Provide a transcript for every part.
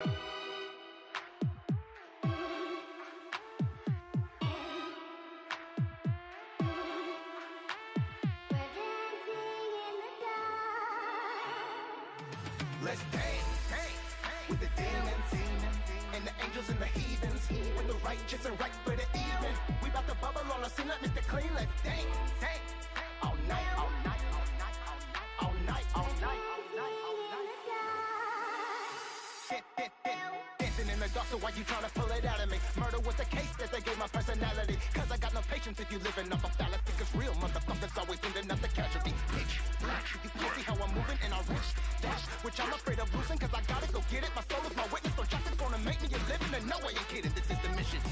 Let's dance with the demons and the angels and the heathens, with the righteous and right for the even. We about to bubble on the scene like Mr. Clean. Let's dance all night, all night, all night, all night, all night, all night, all night. Dancing in the dark, so why you tryna pull it out of me? Murder was the case that they gave my personality. Cause I got no patience if you living off a fallacy. Cause real motherfuckers always ending up the casualty. Pitch black, you can't see how I'm moving and I reach dash, which I'm afraid of losing. Cause I gotta go get it. My soul is my witness. Stone Chakra's gonna make me a living. And no, I ain't kidding, this is the mission.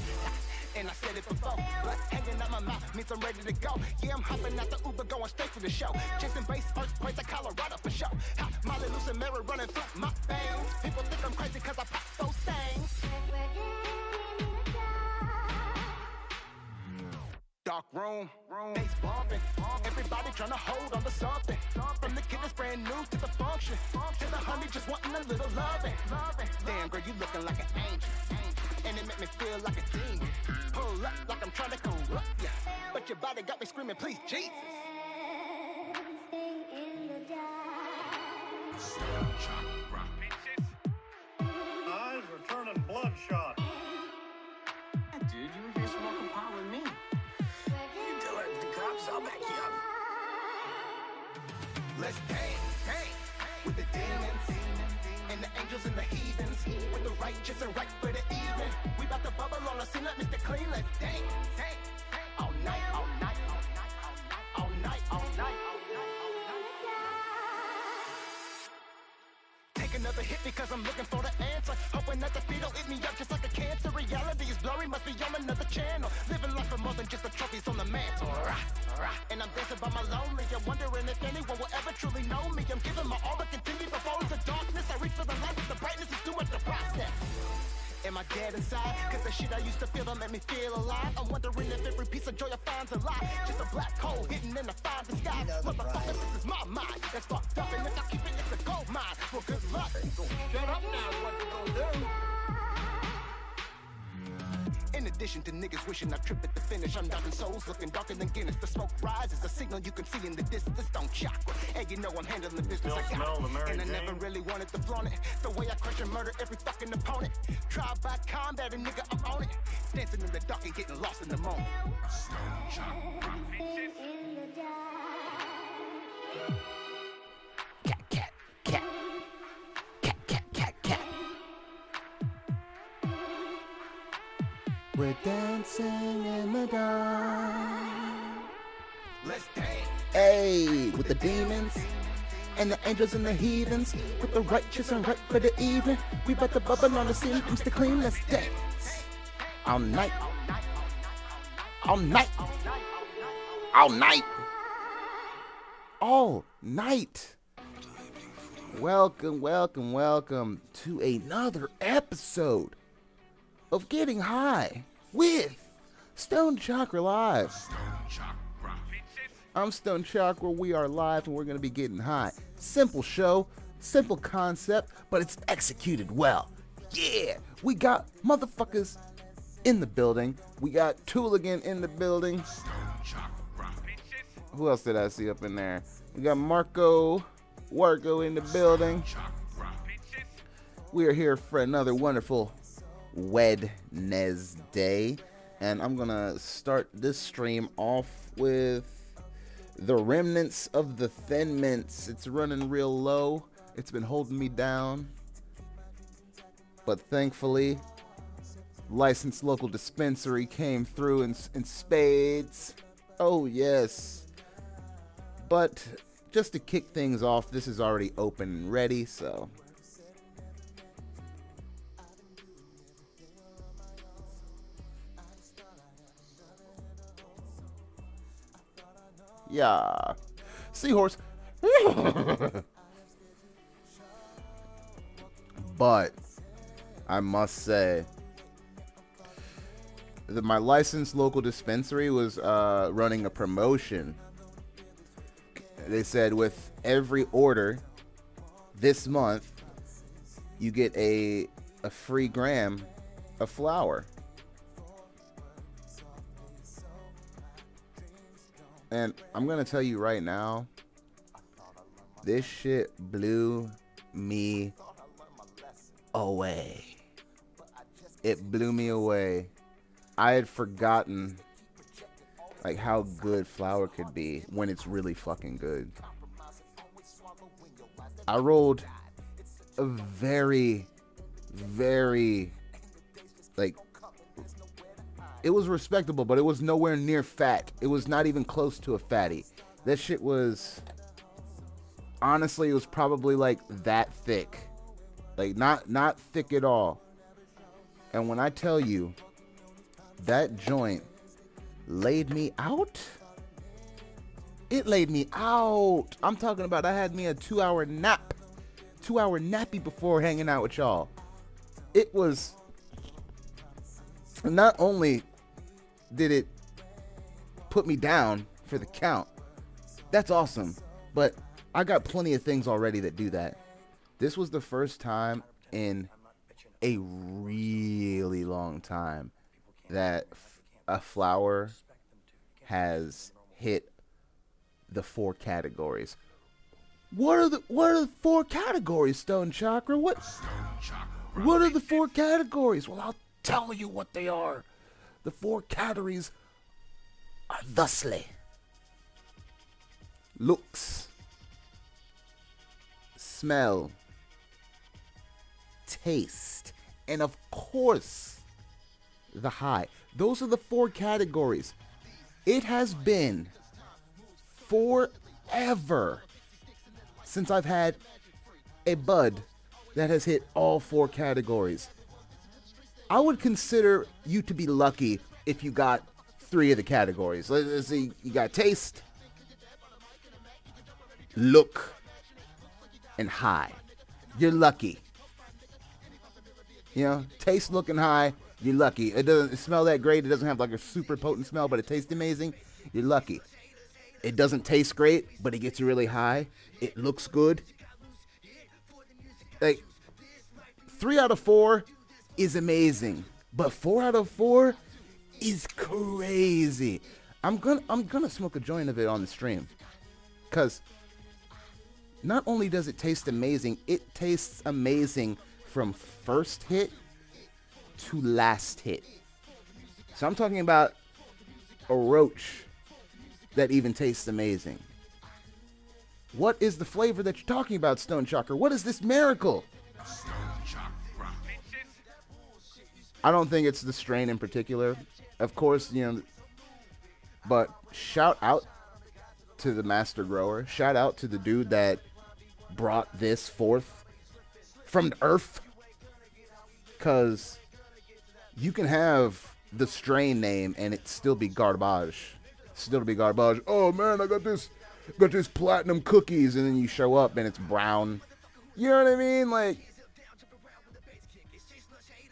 And I said it before, blood hanging out my mouth means I'm ready to go. Yeah, I'm hopping out the Uber, going straight to the show. Chasing bass, earthquakes in Colorado for sure. Ha, Molly loose and Mary running through my veins. People think I'm crazy cause I pop those things. Dark room, bass bumping. Everybody trying to hold on to something. From the kid that's brand new to the function, to the honey just wanting a little loving. Damn girl, you looking like an angel, and it make me feel like a demon. Pull up like I'm trying to corrupt ya, but your body got me screaming, please Jesus. Stoned Chakra. Eyes are turning bloodshot. Dude, you were here smoking pot with me. You tell her the cops, I'll back you up. Let's dance with the demons and the angels and the heathens, with the righteous and right for the even. We about to bubble on the scene like Mr. Clean. Let's dance all night, all night, all night, all night, all night, all night, all night. Take another hit because I'm looking for the answer. Hoping that the feet don't eat me up just like a cancer. Reality is blurry, must be on another channel. Living life for more than just the trophies on the mantle. And I'm dancing by my lonely. I'm wondering if anyone will ever truly know me. I'm giving my all to continue before the darkness. I reach for the light, but the brightness is too much to process. Am I dead inside? Cause the shit I used to feel don't make me feel alive. I'm wondering if every piece of joy I find's a lie. Just a black hole hidden in the fine disguise. Motherfucker, this is my mind. That's fucked up, and if I keep it, it's a gold mine. Well, good luck. Shut up now, what you gonna do? In addition to niggas wishing I trip at the finish, I'm knocking souls looking darker than Guinness. The smoke rises, a signal you can see in the distance. Stoned Chakra, and you know I'm handling business. Still I got smell the Mary and I Jane. never really wanted to flaunt it. The way I crush and murder every fucking opponent. Tried by combat, and nigga, I'm on it. Dancing in the dark and getting lost in the moment. Stoned Chakra. Cat. We're dancing in the dark. Let's dance. Hey, with the demons and the angels and the heathens, with the righteous and right for the even. We about to bubble on the scene, Mr. Clean. Let's dance all night, all night, all night, all night. Welcome to another episode of Getting High with Stoned Chakra Live. I'm Stoned Chakra. We are live and we're going to be getting high. Simple show, simple concept, but it's executed well. Yeah, we got motherfuckers in the building. We got Tooligan in the building. Who else did I see up in there? We got Wargo in the building. We are here for another wonderful Wednesday, and I'm gonna start this stream off with the remnants of the Thin Mints. It's running real low. It's been holding me down, but thankfully licensed local dispensary came through in spades. Oh yes. But just to kick things off, this is already open and ready, so yeah. Seahorse. But I must say that my licensed local dispensary was running a promotion. They said with every order this month, you get a a free gram of flour. And I'm going to tell you right now, this shit blew me away. It blew me away. I had forgotten like how good flour could be when it's really fucking good. I rolled a very, very, like, it was respectable, but it was nowhere near fat. It was not even close to a fatty. That shit was, honestly, it was probably like that thick. Like not thick at all. And when I tell you that joint laid me out, it laid me out. I'm talking about I had me a 2-hour nap. 2-hour nappy before hanging out with y'all. It was, not only did it put me down for the count, that's awesome, but I got plenty of things already that do that. This was the first time in a really long time that a flower has hit the 4 categories. What are the 4 categories, Stoned Chakra? What are the 4 categories? Well, I'll tell you what they are. The 4 categories are thusly: looks, smell, taste, and of course, the high. Those are the 4 categories. It has been forever since I've had a bud that has hit all 4 categories. I would consider you to be lucky if you got 3 of the categories. Let's see, you got taste, look, and high. You're lucky. You know, taste, look, and high, you're lucky. It doesn't smell that great. It doesn't have like a super potent smell, but it tastes amazing. You're lucky. It doesn't taste great, but it gets you really high. It looks good. Like, 3 out of 4 is amazing, but 4 out of 4 is crazy. I'm gonna smoke a joint of it on the stream, cause not only does it taste amazing, it tastes amazing from first hit to last hit. So I'm talking about a roach that even tastes amazing. What is the flavor that you're talking about, Stoned Chakra? What is this miracle? I don't think it's the strain in particular. Of course, you know, but shout out to the master grower. Shout out to the dude that brought this forth from the earth. Because you can have the strain name and it still be garbage. Still be garbage. Oh man, I got this platinum cookies, and then you show up and it's brown. You know what I mean? Like,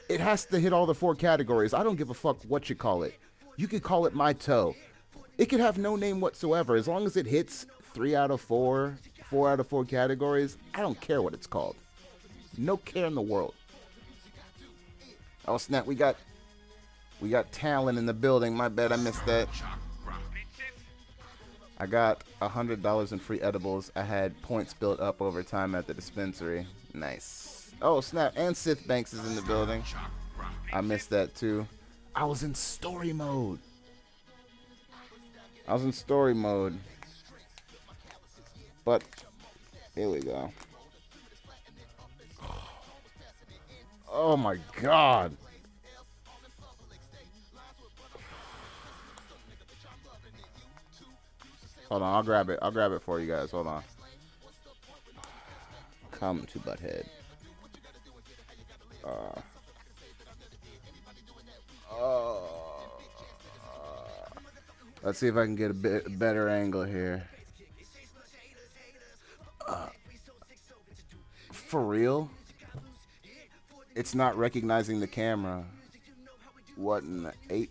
it has to hit all the 4 categories. I don't give a fuck what you call it. You could call it my toe. It could have no name whatsoever. As long as it hits 3 out of 4, 4 out of 4 categories, I don't care what it's called. No care in the world. Oh snap, we got talent in the building. My bad, I missed that. I got $100 in free edibles. I had points built up over time at the dispensary. Nice. Oh snap, and Sith Banks is in the building. I missed that too. I was in story mode. But here we go. Oh my god. Hold on, I'll grab it. I'll grab it for you guys. Hold on. Come to Butthead. Let's see if I can get a bit better angle here. For real? It's not recognizing the camera. What in the H?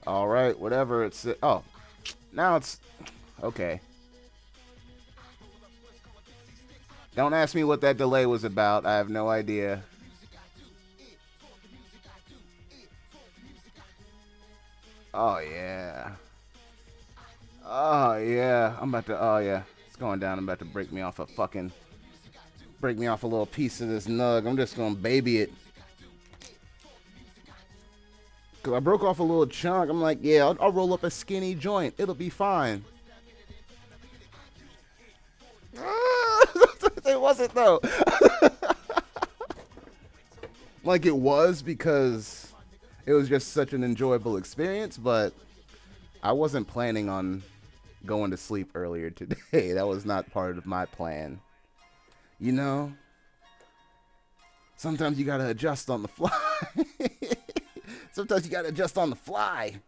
All right, whatever it's. Oh, now it's okay. Don't ask me what that delay was about. I have no idea. Oh, yeah. Oh, yeah. I'm about to... Oh, yeah. It's going down. I'm about to break me off a little piece of this nug. I'm just going to baby it. Because I broke off a little chunk. I'm like, yeah, I'll roll up a skinny joint. It'll be fine. It wasn't, though. Like, it was because it was just such an enjoyable experience, but I wasn't planning on going to sleep earlier today. That was not part of my plan. You know? Sometimes you gotta adjust on the fly. Sometimes you gotta adjust on the fly.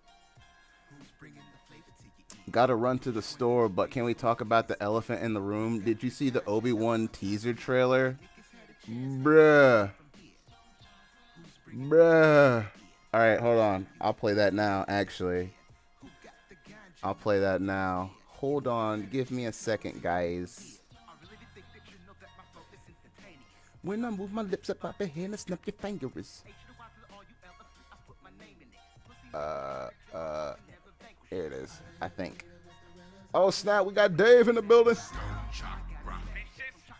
Gotta run to the store, but can we talk about the elephant in the room? Did you see the Obi-Wan teaser trailer? Bruh. Alright, hold on. I'll play that now, actually. I'll play that now. Hold on. Give me a second, guys. When I move my lips up your hand and snap your fingers. Here it is, I think. Oh, snap, we got Dave in the building.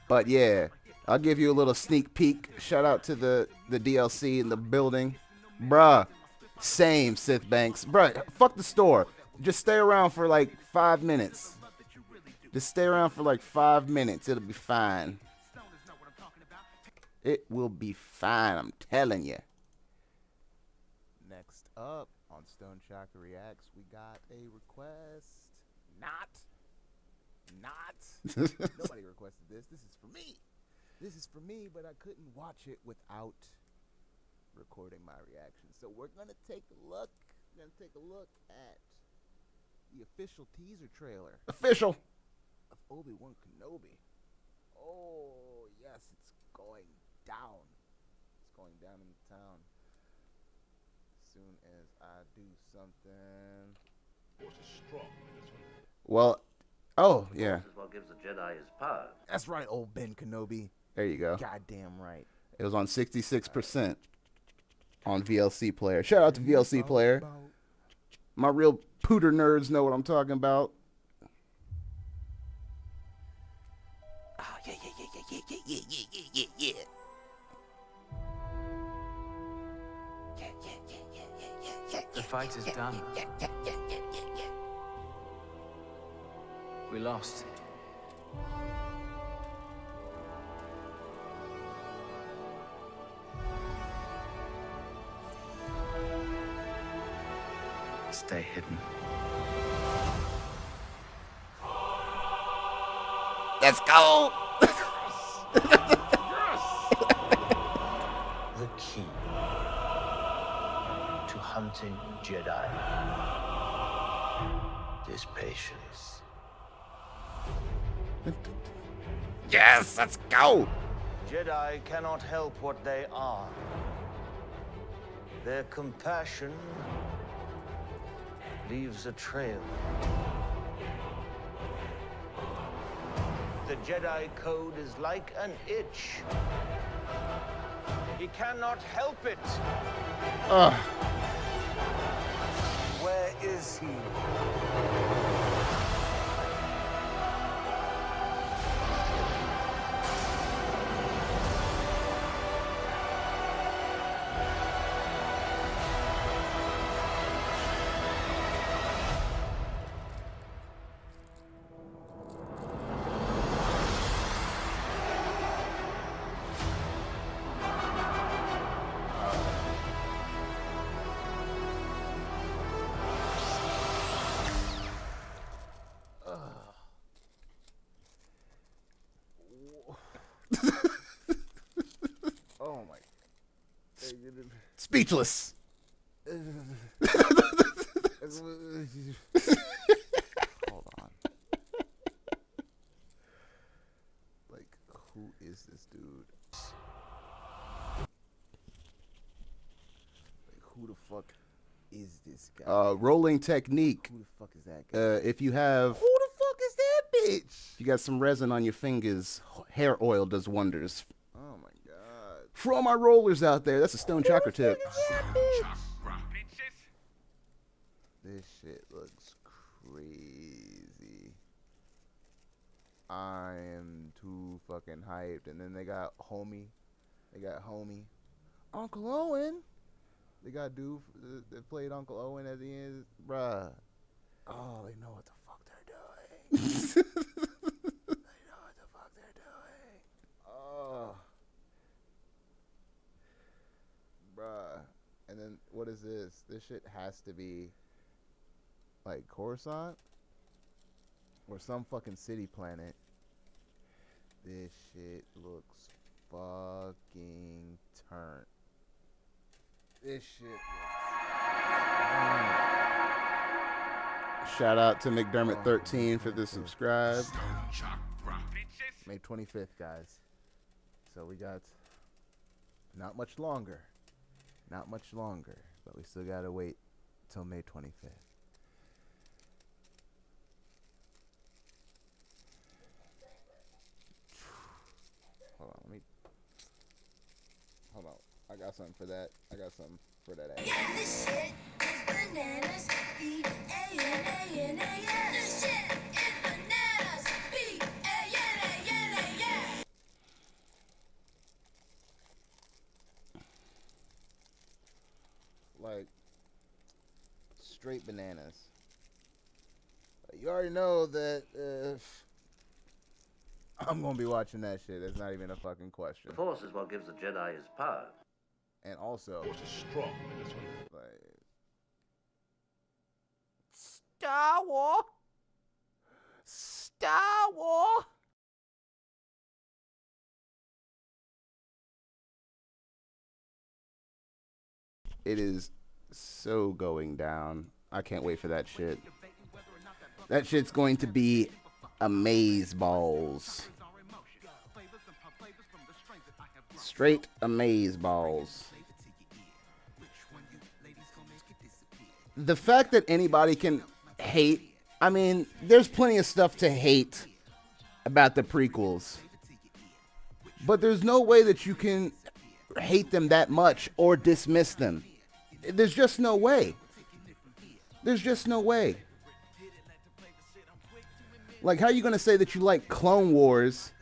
But yeah, I'll give you a little sneak peek. Shout out to the DLC in the building. Bruh, same, Sith Banks. Bruh, fuck the store. Just stay around for like 5 minutes. Just stay around for like 5 minutes. It'll be fine. It will be fine, I'm telling you. Next up on Stoned Chakra Reacts, we got a request. Nobody requested this. This is for me. This is for me, but I couldn't watch it without recording my reaction. So we're gonna take a look. We're gonna take a look at the official teaser trailer. Official of Obi-Wan Kenobi. Oh yes, it's going down. It's going down in the town. As soon as I do something. Well, oh yeah. This is what gives the Jedi his power. That's right, old Ben Kenobi. There you go. Goddamn right. It was on 66% on VLC Player. Shout out to VLC Player. My real pooter nerds know what I'm talking about. Oh, yeah. The fight is done. We lost. Stay hidden. Let's go! The key to hunting Jedi is patience. Yes, let's go! Jedi cannot help what they are. Their compassion leaves a trail. The Jedi Code is like an itch. He cannot help it. Where is he? Oh my. Speechless. Hold on. Like, who is this dude? Like, who the fuck is this guy? Rolling technique. Who the fuck is that guy? If you have. Who the fuck is that If you got some resin on your fingers, hair oil does wonders. Oh my god. For all my rollers out there, that's a Stoned Chakra tip. This shit looks crazy. I am too fucking hyped. And then they got homie. Uncle Owen. They got dude that played Uncle Owen at the end. Bruh. Oh, they know what the fuck they're doing. They know what the fuck they're doing. Oh. Bruh. And then, what is this? This shit has to be, like, Coruscant? Or some fucking city planet. This shit looks fucking turnt. This shit looks... Shout out to McDermott13 for the subscribe. May 25th, guys. So we got not much longer. Not much longer. But we still gotta wait till May 25th. Hold on. I got something for that. I got something for that ass. Yeah, this shit is bananas. B-A-N-A-N-A-S. This shit is bananas. B-A-N-A-N-A-S. Like, straight bananas. You already know that I'm gonna be watching that shit. It's not even a fucking question. The Force is what gives the Jedi his power. And also, Force is strong in this one. like, Star Wars. It is so going down. I can't wait for that shit. That shit's going to be amazeballs. Straight amazeballs. The fact that anybody can hate, I mean, there's plenty of stuff to hate about the prequels. But there's no way that you can hate them that much or dismiss them. There's just no way. There's just no way. Like, how are you going to say that you like Clone Wars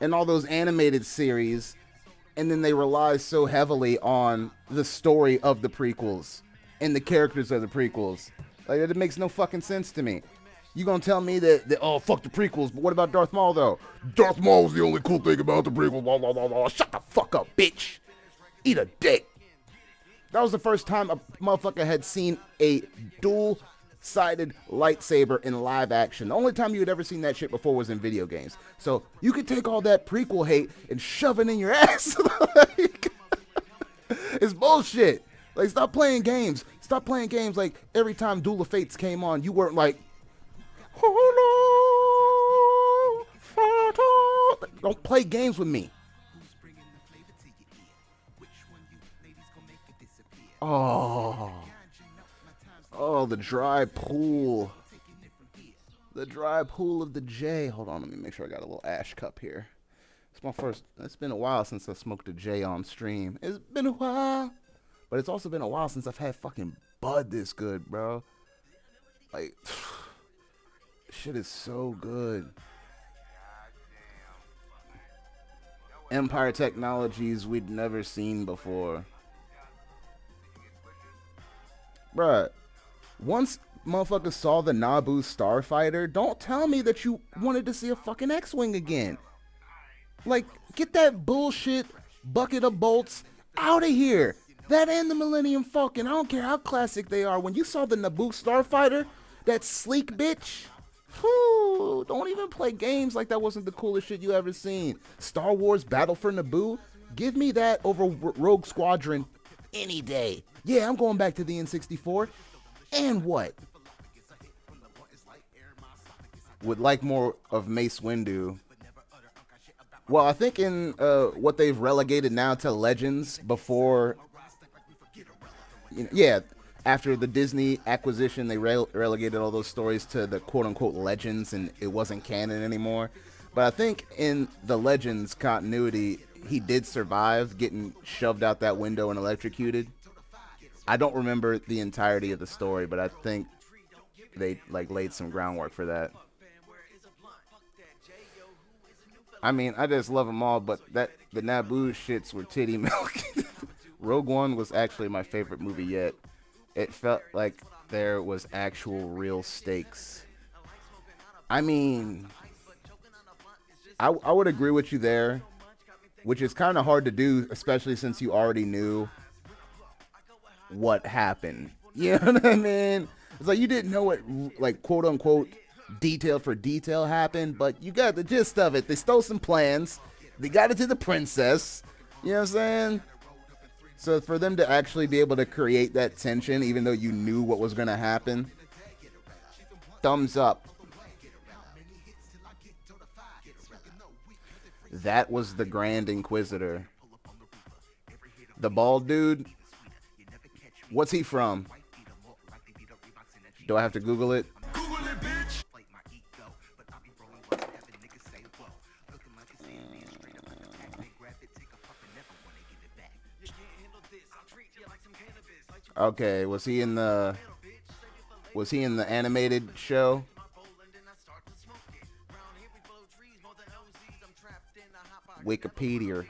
and all those animated series, and then they rely so heavily on the story of the prequels and the characters of the prequels? Like, it makes no fucking sense to me. You gonna tell me that oh, fuck the prequels, but what about Darth Maul, though? Darth Maul's the only cool thing about the prequels, blah, blah, blah, blah. Shut the fuck up, bitch. Eat a dick. That was the first time a motherfucker had seen a dual-sided lightsaber in live action. The only time you had ever seen that shit before was in video games. So you could take all that prequel hate and shove it in your ass. Like, it's bullshit. Like, stop playing games. Stop playing games like every time Duel of Fates came on, you weren't like, oh no, don't play games with me. Oh, the dry pool. The dry pool of the J. Hold on, let me make sure I got a little ash cup here. It's my first, it's been a while since I smoked a J on stream. It's been a while. But it's also been a while since I've had fucking bud this good, bro. Like, shit is so good. Empire technologies we'd never seen before. Bruh, once motherfuckers saw the Naboo starfighter, don't tell me that you wanted to see a fucking X-Wing again. Like, get that bullshit bucket of bolts out of here. That and the Millennium Falcon, I don't care how classic they are. When you saw the Naboo starfighter, that sleek bitch, whew, don't even play games like that wasn't the coolest shit you ever seen. Star Wars Battle for Naboo, give me that over Rogue Squadron any day. Yeah, I'm going back to the N64. And what? Would like more of Mace Windu. Well, I think in what they've relegated now to Legends before... Yeah, after the Disney acquisition, they relegated all those stories to the quote-unquote legends, and it wasn't canon anymore. But I think in the Legends continuity, he did survive getting shoved out that window and electrocuted. I don't remember the entirety of the story, but I think they like laid some groundwork for that. I mean, I just love them all, but the Naboo shits were titty milk. Rogue One was actually my favorite movie yet. It felt like there was actual real stakes. I mean, I would agree with you there, which is kind of hard to do, especially since you already knew what happened. You know what I mean? It's like you didn't know what, like, quote unquote, detail for detail happened, but you got the gist of it. They stole some plans. They got it to the princess. You know what I'm saying? So for them to actually be able to create that tension, even though you knew what was going to happen, thumbs up. That was the Grand Inquisitor. The bald dude. What's he from? Do I have to Google it? Okay, was he in the animated show? Wikipedia.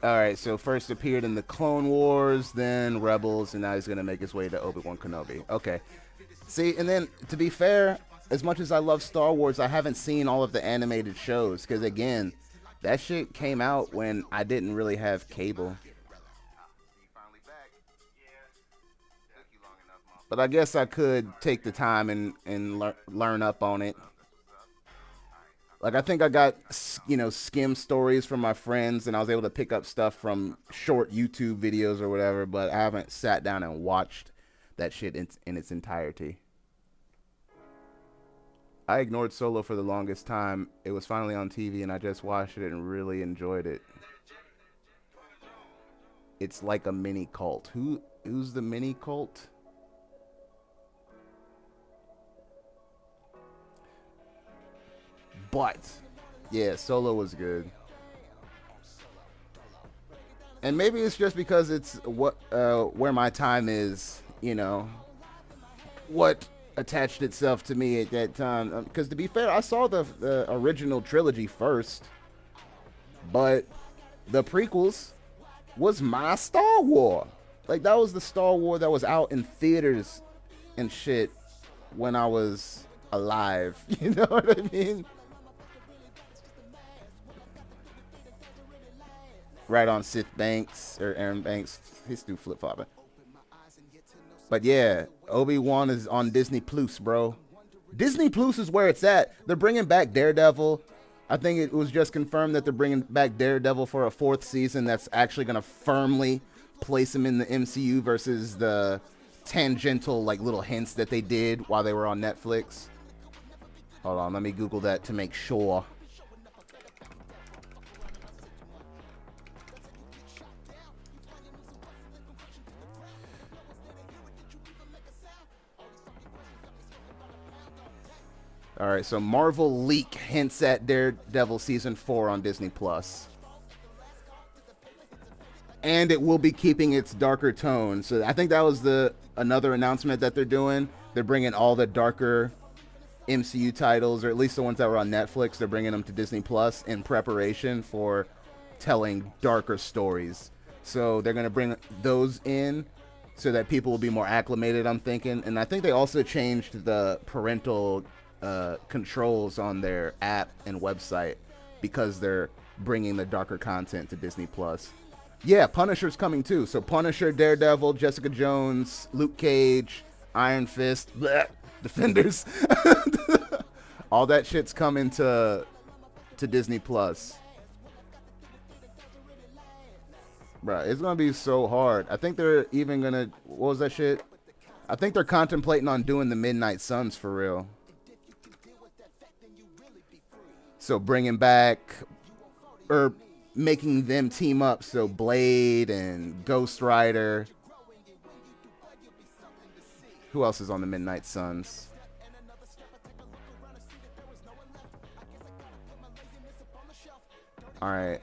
Alright, so first appeared in the Clone Wars, then Rebels, and now he's gonna make his way to Obi-Wan Kenobi. Okay. See, and then, to be fair, as much as I love Star Wars, I haven't seen all of the animated shows, because again, that shit came out when I didn't really have cable. But I guess I could take the time and learn up on it. Like, I think I got, skim stories from my friends, and I was able to pick up stuff from short YouTube videos or whatever, but I haven't sat down and watched that shit in its entirety. I ignored Solo for the longest time. It was finally on TV, and I just watched it and really enjoyed it. It's like a mini cult. Who's the mini cult? But yeah, Solo was good. And maybe it's just because it's where my time is, what attached itself to me at that time. Because to be fair, I saw the original trilogy first, but the prequels was my Star Wars. Like, that was the Star Wars that was out in theaters and shit when I was alive. You know what I mean? Right on Sith Banks, or Aaron Banks. He's still flip-flopping. But yeah, Obi-Wan is on Disney Plus, bro. Disney Plus is where it's at. They're bringing back Daredevil. I think it was just confirmed that they're bringing back Daredevil for a 4th season that's actually going to firmly place him in the MCU versus the tangential, like, little hints that they did while they were on Netflix. Hold on, let me Google that to make sure. All right, so Marvel leak hints at Daredevil season 4 on Disney Plus, and it will be keeping its darker tone. So I think that was another announcement that they're doing. They're bringing all the darker MCU titles, or at least the ones that were on Netflix. They're bringing them to Disney Plus in preparation for telling darker stories. So they're gonna bring those in so that people will be more acclimated, I'm thinking. And I think they also changed the parental controls on their app and website because they're bringing the darker content to Disney Plus. Yeah, Punisher's coming too. So Punisher, Daredevil, Jessica Jones, Luke Cage, Iron Fist, bleh, Defenders. All that shit's coming to Disney Plus. Bruh, it's gonna be so hard. I think they're even gonna, what was that shit? I think they're contemplating on doing the Midnight Suns for real. So bringing back, or making them team up. So Blade and Ghost Rider. Who else is on the Midnight Suns? All right.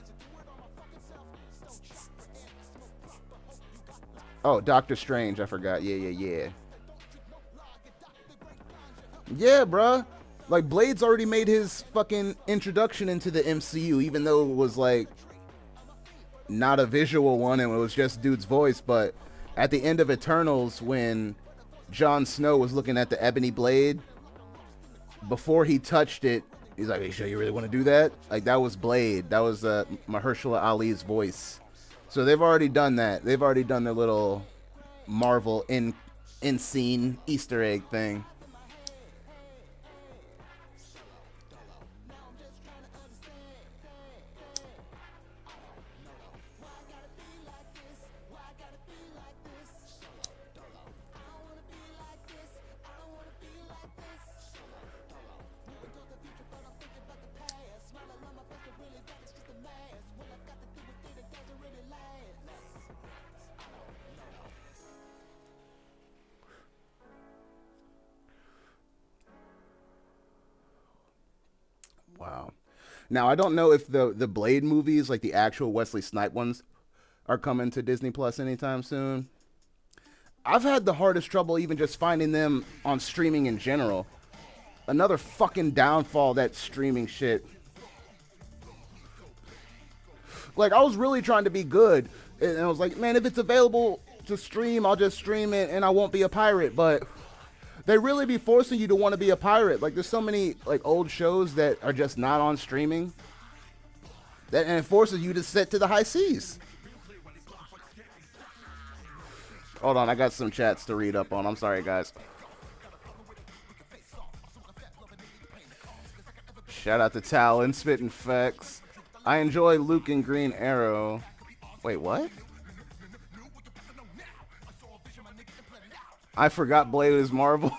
Oh, Doctor Strange. I forgot. Yeah. Yeah, bruh. Like, Blade's already made his fucking introduction into the MCU, even though it was, like, not a visual one and it was just dude's voice. But at the end of Eternals, when Jon Snow was looking at the ebony blade, before he touched it, he's like, "Are you sure you really want to do that?" Like, that was Blade. That was Mahershala Ali's voice. So they've already done that. They've already done their little Marvel in-scene Easter egg thing. Wow. Now, I don't know if the Blade movies, like the actual Wesley Snipes ones, are coming to Disney Plus anytime soon. I've had the hardest trouble even just finding them on streaming in general. Another fucking downfall, that streaming shit. Like, I was really trying to be good. And I was like, man, if it's available to stream, I'll just stream it and I won't be a pirate. But they really be forcing you to want to be a pirate. Like, there's so many like old shows that are just not on streaming. And it forces you to set to the high seas. Hold on, I got some chats to read up on. I'm sorry, guys. Shout out to Talon, spitting facts. I enjoy Luke and Green Arrow. Wait, what? I forgot Blade is Marvel.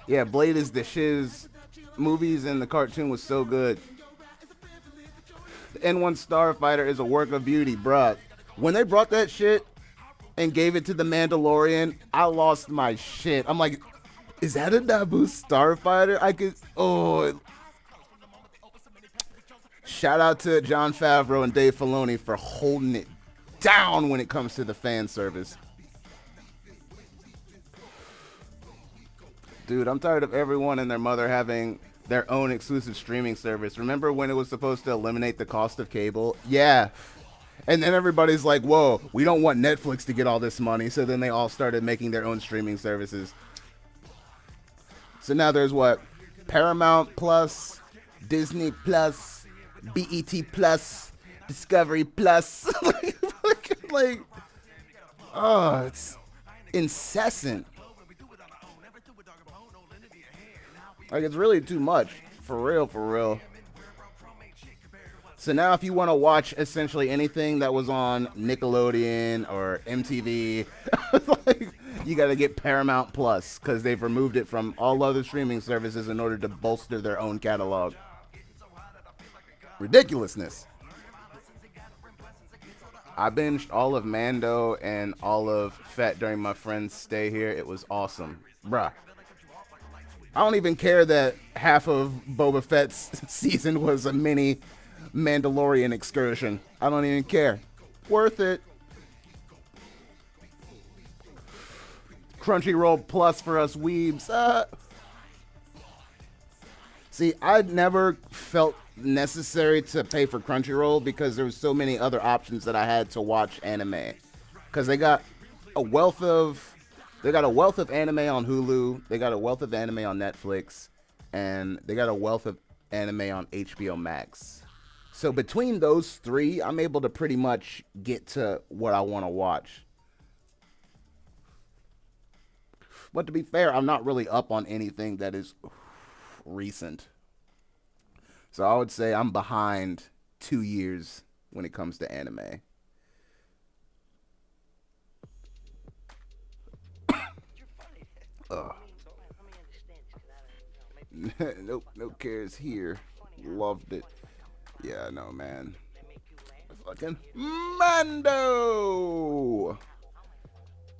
Yeah, Blade is the shiz. Movies and the cartoon was so good. The N1 Starfighter is a work of beauty, bruh. When they brought that shit and gave it to the Mandalorian, I lost my shit. I'm like, is that a Naboo Starfighter? I could, oh. Shout out to Jon Favreau and Dave Filoni for holding it down when it comes to the fan service. Dude, I'm tired of everyone and their mother having their own exclusive streaming service. Remember when it was supposed to eliminate the cost of cable? Yeah. And then everybody's like, whoa, we don't want Netflix to get all this money. So then they all started making their own streaming services. So now there's what? Paramount Plus, Disney Plus, BET Plus, Discovery Plus. like, oh, it's incessant. Like, it's really too much. For real. So now if you want to watch essentially anything that was on Nickelodeon or MTV, like, you got to get Paramount Plus because they've removed it from all other streaming services in order to bolster their own catalog. Ridiculousness. I binged all of Mando and all of Fett during my friend's stay here. It was awesome. Bruh. I don't even care that half of Boba Fett's season was a mini Mandalorian excursion. I don't even care. Worth it. Crunchyroll Plus for us weebs. See, I never felt necessary to pay for Crunchyroll because there was so many other options that I had to watch anime. Because they got a wealth of anime on Hulu, they got a wealth of anime on Netflix, and they got a wealth of anime on HBO Max. So between those three, I'm able to pretty much get to what I want to watch. But to be fair, I'm not really up on anything that is recent. So I would say I'm behind 2 years when it comes to anime. Nope, no cares here. Loved it. Yeah, no, man. Fucking Mando.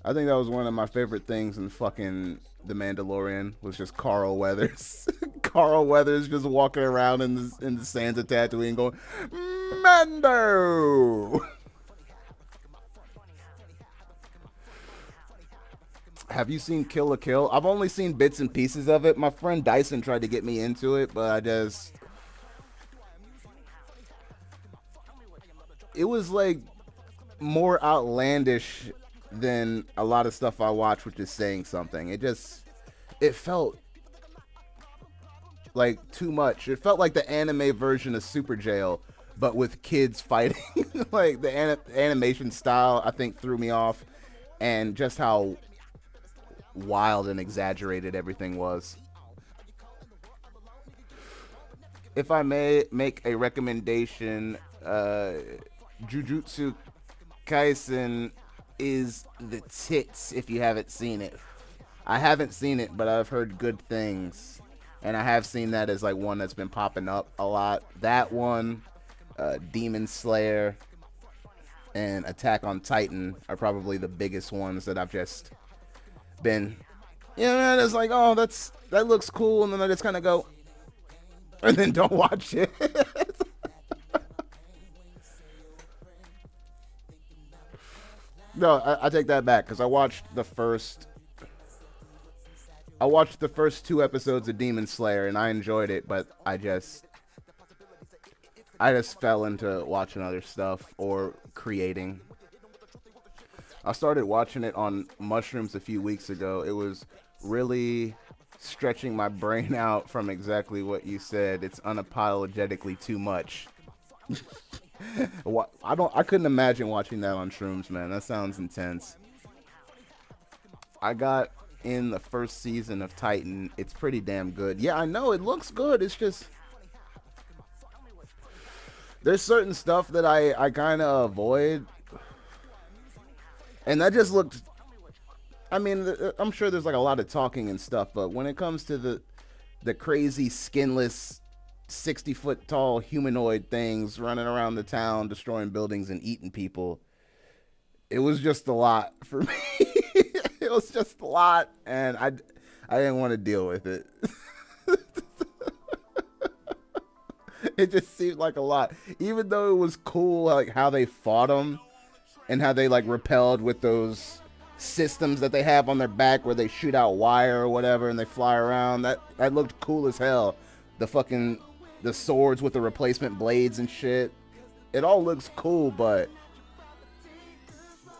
I think that was one of my favorite things in fucking The Mandalorian was just Carl Weathers. Carl Weathers just walking around in the sands of Tatooine going, Mando. Have you seen Kill la Kill? I've only seen bits and pieces of it. My friend Dyson tried to get me into it, but it was like more outlandish than a lot of stuff I watch, which is saying something. It felt like too much. It felt like the anime version of Super Jail, but with kids fighting. Like the animation style, I think, threw me off, and just how wild and exaggerated everything was. If I may make a recommendation, Jujutsu Kaisen is the tits if you haven't seen it. I haven't seen it, but I've heard good things, and I have seen that as like one that's been popping up a lot. That one, Demon Slayer, and Attack on Titan are probably the biggest ones that I've just been, it's like, oh, that looks cool, and then I just kind of go, and then don't watch it. No, I take that back, because I watched the first 2 episodes of Demon Slayer, and I enjoyed it, but I just fell into watching other stuff or creating. I started watching it on mushrooms a few weeks ago. It was really stretching my brain out from exactly what you said. It's unapologetically too much. I couldn't imagine watching that on shrooms, man. That sounds intense. I got in the first season of Titan. It's pretty damn good. Yeah, I know it looks good. It's just there's certain stuff that I kind of avoid. And that just looked, I mean, I'm sure there's like a lot of talking and stuff, but when it comes to the crazy skinless 60-foot tall humanoid things running around the town, destroying buildings and eating people, it was just a lot for me. It was just a lot, and I didn't want to deal with it. It just seemed like a lot, even though it was cool, like how they fought them. And how they like repelled with those systems that they have on their back where they shoot out wire or whatever and they fly around. That looked cool as hell. The swords with the replacement blades and shit. It all looks cool, but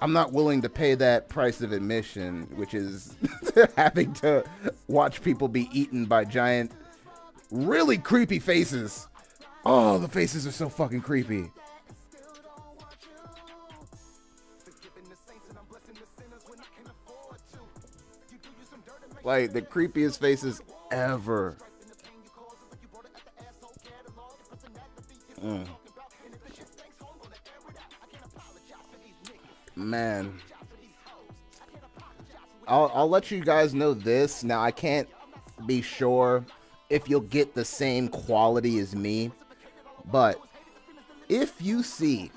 I'm not willing to pay that price of admission, which is having to watch people be eaten by giant, really creepy faces. Oh, the faces are so fucking creepy. Like the creepiest faces ever. Man, I'll let you guys know this. Now I can't be sure if you'll get the same quality as me, but if you see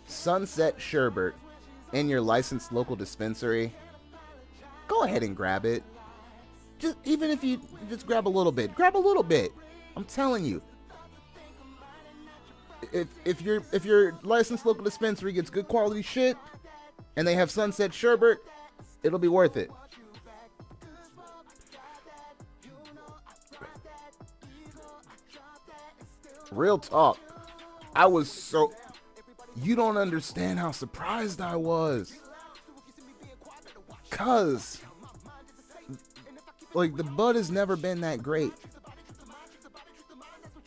Sunset Sherbet in your licensed local dispensary, go ahead and grab it. Just even if you just grab a little bit. I'm telling you. If your licensed local dispensary gets good quality shit and they have Sunset Sherbet, it'll be worth it. Real talk. You don't understand how surprised I was. Cause like the bud has never been that great.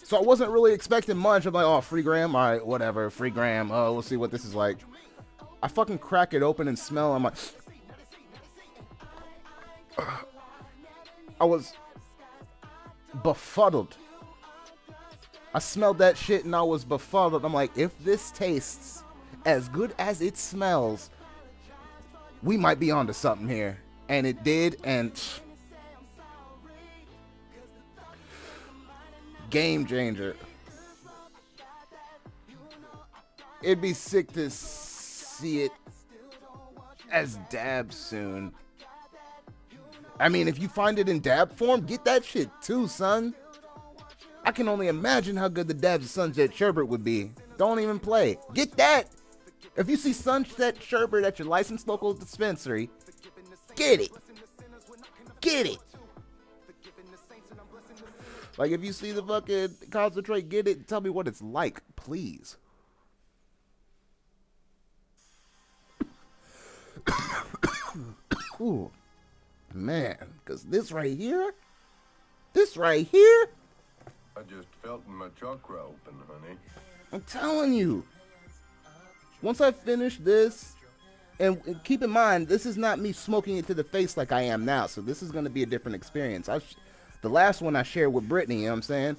So I wasn't really expecting much. I'm like, oh, free gram? All right, whatever, free gram. Oh, we'll see what this is like. I fucking crack it open and smell. I'm like, I was befuddled. I smelled that shit and I was befuddled. I'm like, if this tastes as good as it smells, we might be onto something here. And it did, and game changer. It'd be sick to see it as dab soon. I mean, if you find it in dab form, get that shit too, son. I can only imagine how good the dabs of Sunset Sherbet would be. Don't even play. Get that. If you see Sunset Sherbet at your licensed local dispensary, get it. Get it. Like, if you see the fucking concentrate, get it. Tell me what it's like, please. Ooh, man, because this right here, I just felt my chakra open, honey. I'm telling you. Once I finish this, and keep in mind, this is not me smoking it to the face like I am now, so this is going to be a different experience. The last one I shared with Brittany, you know what I'm saying?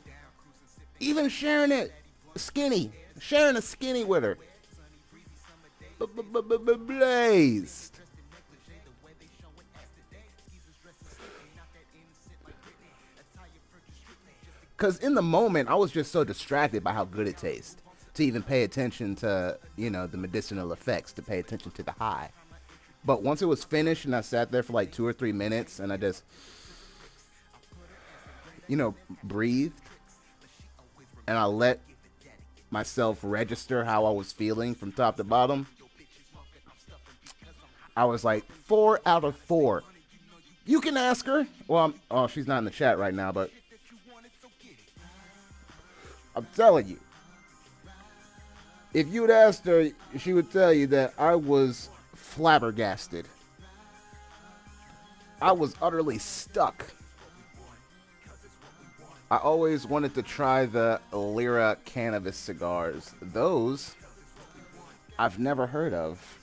Even sharing it skinny, sharing a skinny with her. Blazed. Because in the moment, I was just so distracted by how good it tastes to even pay attention to, you know, the medicinal effects, to pay attention to the high. But once it was finished and I sat there for like 2 or 3 minutes and I just, you know, breathed and I let myself register how I was feeling from top to bottom, I was like 4 out of 4. You can ask her. Well, oh, she's not in the chat right now, but I'm telling you, if you would ask her, she would tell you that I was flabbergasted. I was utterly stuck. I always wanted to try the Lyra cannabis cigars. Those I've never heard of.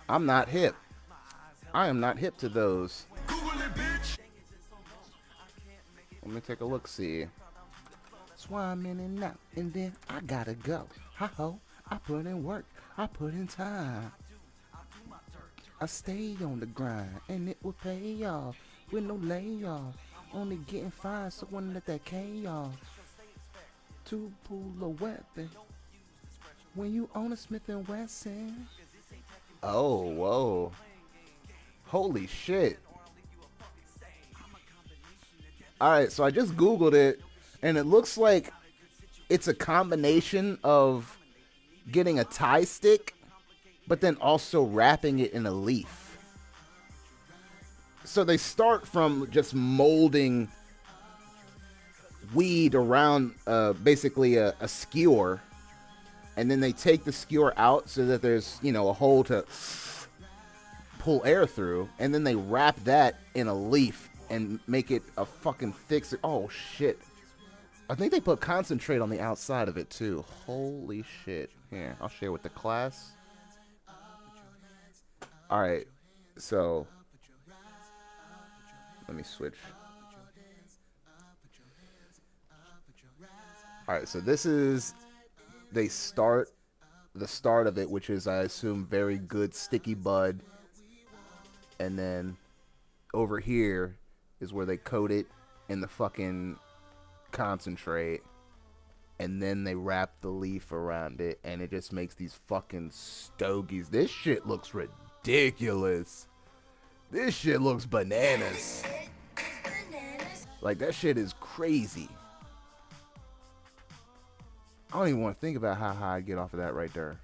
I'm not hip. I am not hip to those. Let me take a look-see. That's why I'm in and out, and then I gotta go. Ha-ho, I put in work, I put in time. I stay on the grind, and it will pay off with no layoff. Only getting fired, so when let that K off. To pull a weapon when you own a Smith & Wesson. Oh, whoa. Holy shit. Alright, so I just Googled it. And it looks like it's a combination of getting a Thai stick, but then also wrapping it in a leaf. So they start from just molding weed around basically a skewer, and then they take the skewer out so that there's, you know, a hole to pull air through, and then they wrap that in a leaf and make it a fucking thick. Oh shit. I think they put concentrate on the outside of it too. Holy shit. Here, I'll share with the class. Alright, so let me switch. Alright, so this is the start of it, which is, I assume, very good sticky bud. And then over here is where they coat it in the fucking concentrate, and then they wrap the leaf around it, and it just makes these fucking stogies. This shit looks ridiculous. This shit looks bananas. Like, that shit is crazy. I don't even want to think about how high I get off of that right there.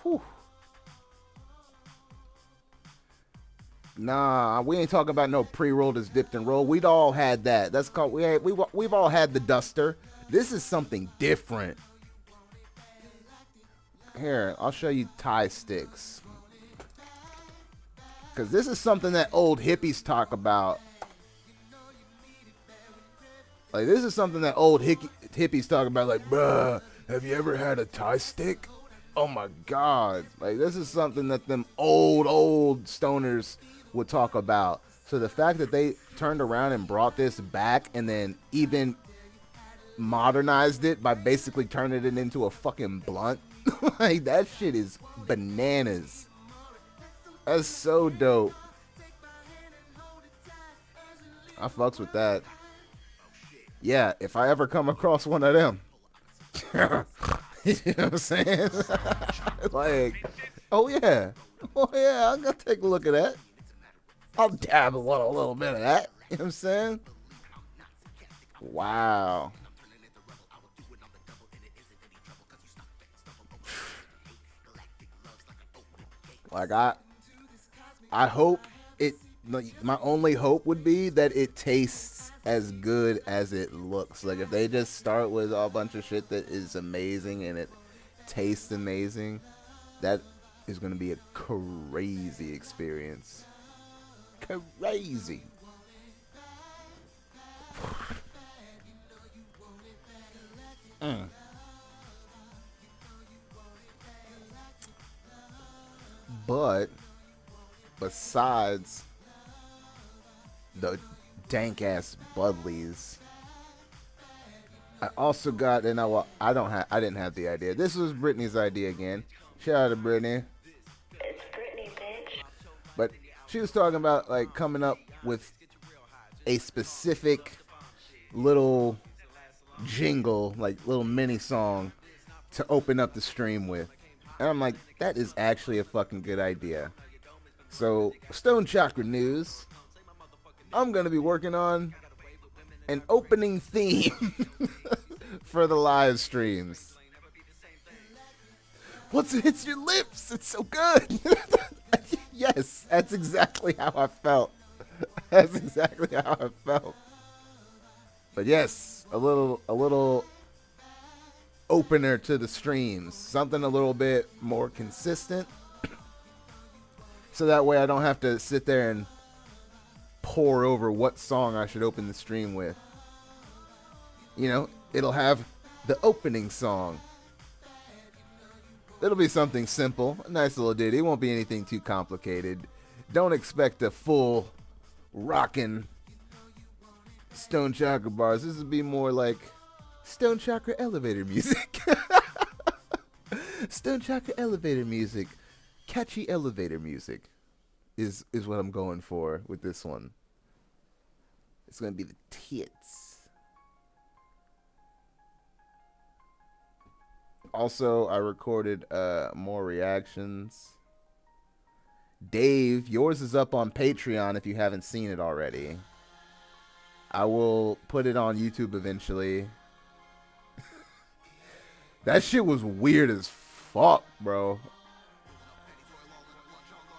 Whew. Nah, we ain't talking about no pre-roll that's dipped and roll. We'd all had that. That's called we've all had the duster. This is something different. Here, I'll show you Thai sticks. Cause this is something that old hippies talk about. Like, this is something that old hippies talk about. Like, bruh, have you ever had a Thai stick? Oh my God. Like, this is something that them old stoners would talk about. So the fact that they turned around and brought this back and then even modernized it by basically turning it into a fucking blunt, like, that shit is bananas. That's so dope. I fucks with that. yeah, if I ever come across one of them, you know what I'm saying? Like, oh yeah, I'm gonna take a look at that. I'll dabble a little bit of that. You know what I'm saying? Wow. Like I hope it. Like, my only hope would be that it tastes as good as it looks. Like if they just start with a bunch of shit that is amazing and it tastes amazing, that is gonna be a crazy experience. Crazy. But besides the dank ass Budleys, I also got, and I didn't have the idea. This was Brittany's idea again. Shout out to Brittany. It's Brittany, bitch. But she was talking about like coming up with a specific little jingle, like little mini song to open up the stream with. And I'm like, that is actually a fucking good idea. So, Stoned Chakra news. I'm going to be working on an opening theme for the live streams. Once it hits your lips, it's so good. Yes, that's exactly how I felt. That's exactly how I felt. But yes, a little opener to the streams. Something a little bit more consistent. So that way I don't have to sit there and pore over what song I should open the stream with. You know, it'll have the opening song. It'll be something simple, a nice little ditty. It won't be anything too complicated. Don't expect a full rockin' Stoned Chakra bars. This would be more like Stoned Chakra elevator music. Stoned Chakra elevator music. Catchy elevator music is what I'm going for with this one. It's going to be the tits. Also, I recorded more reactions. Dave, yours is up on Patreon if you haven't seen it already. I will put it on YouTube eventually. That shit was weird as fuck, bro.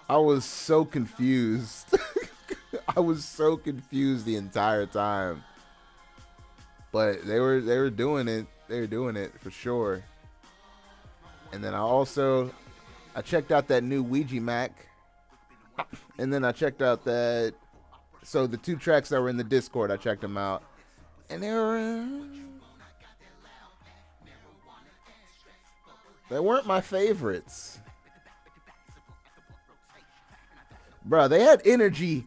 I was so confused. I was so confused the entire time. But they were doing it. They were doing it for sure. And then I checked out that new Ouija Mac. And then I checked out that. So the 2 tracks that were in the Discord, I checked them out. And they weren't my favorites. Bruh, they had energy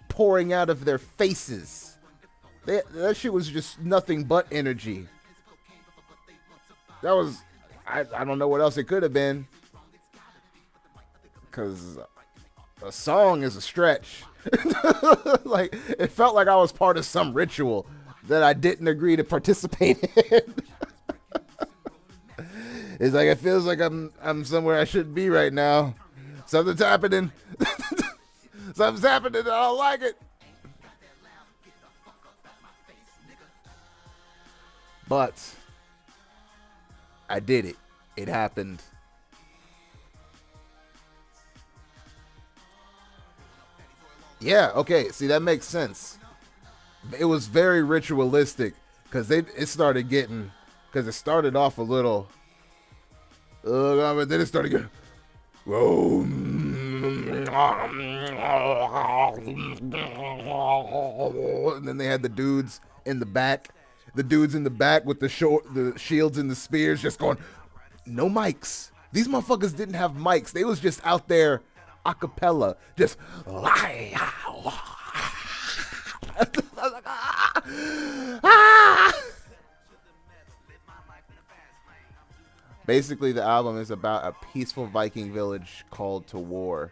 pouring out of their faces. That shit was just nothing but energy. That was, I don't know what else it could have been. Because a song is a stretch. Like, it felt like I was part of some ritual that I didn't agree to participate in. It's like, it feels like I'm somewhere I shouldn't be right now. Something's happening. Something's happening. I don't like it. But I did it. It happened. Yeah, okay. See, that makes sense. It was very ritualistic because it started getting, because it started off a little, but then it started getting, whoa. And then they had the dudes in the back with the shields and the spears just going, no mics. These motherfuckers didn't have mics. They was just out there a cappella, just basically the album is about a peaceful Viking village called to war.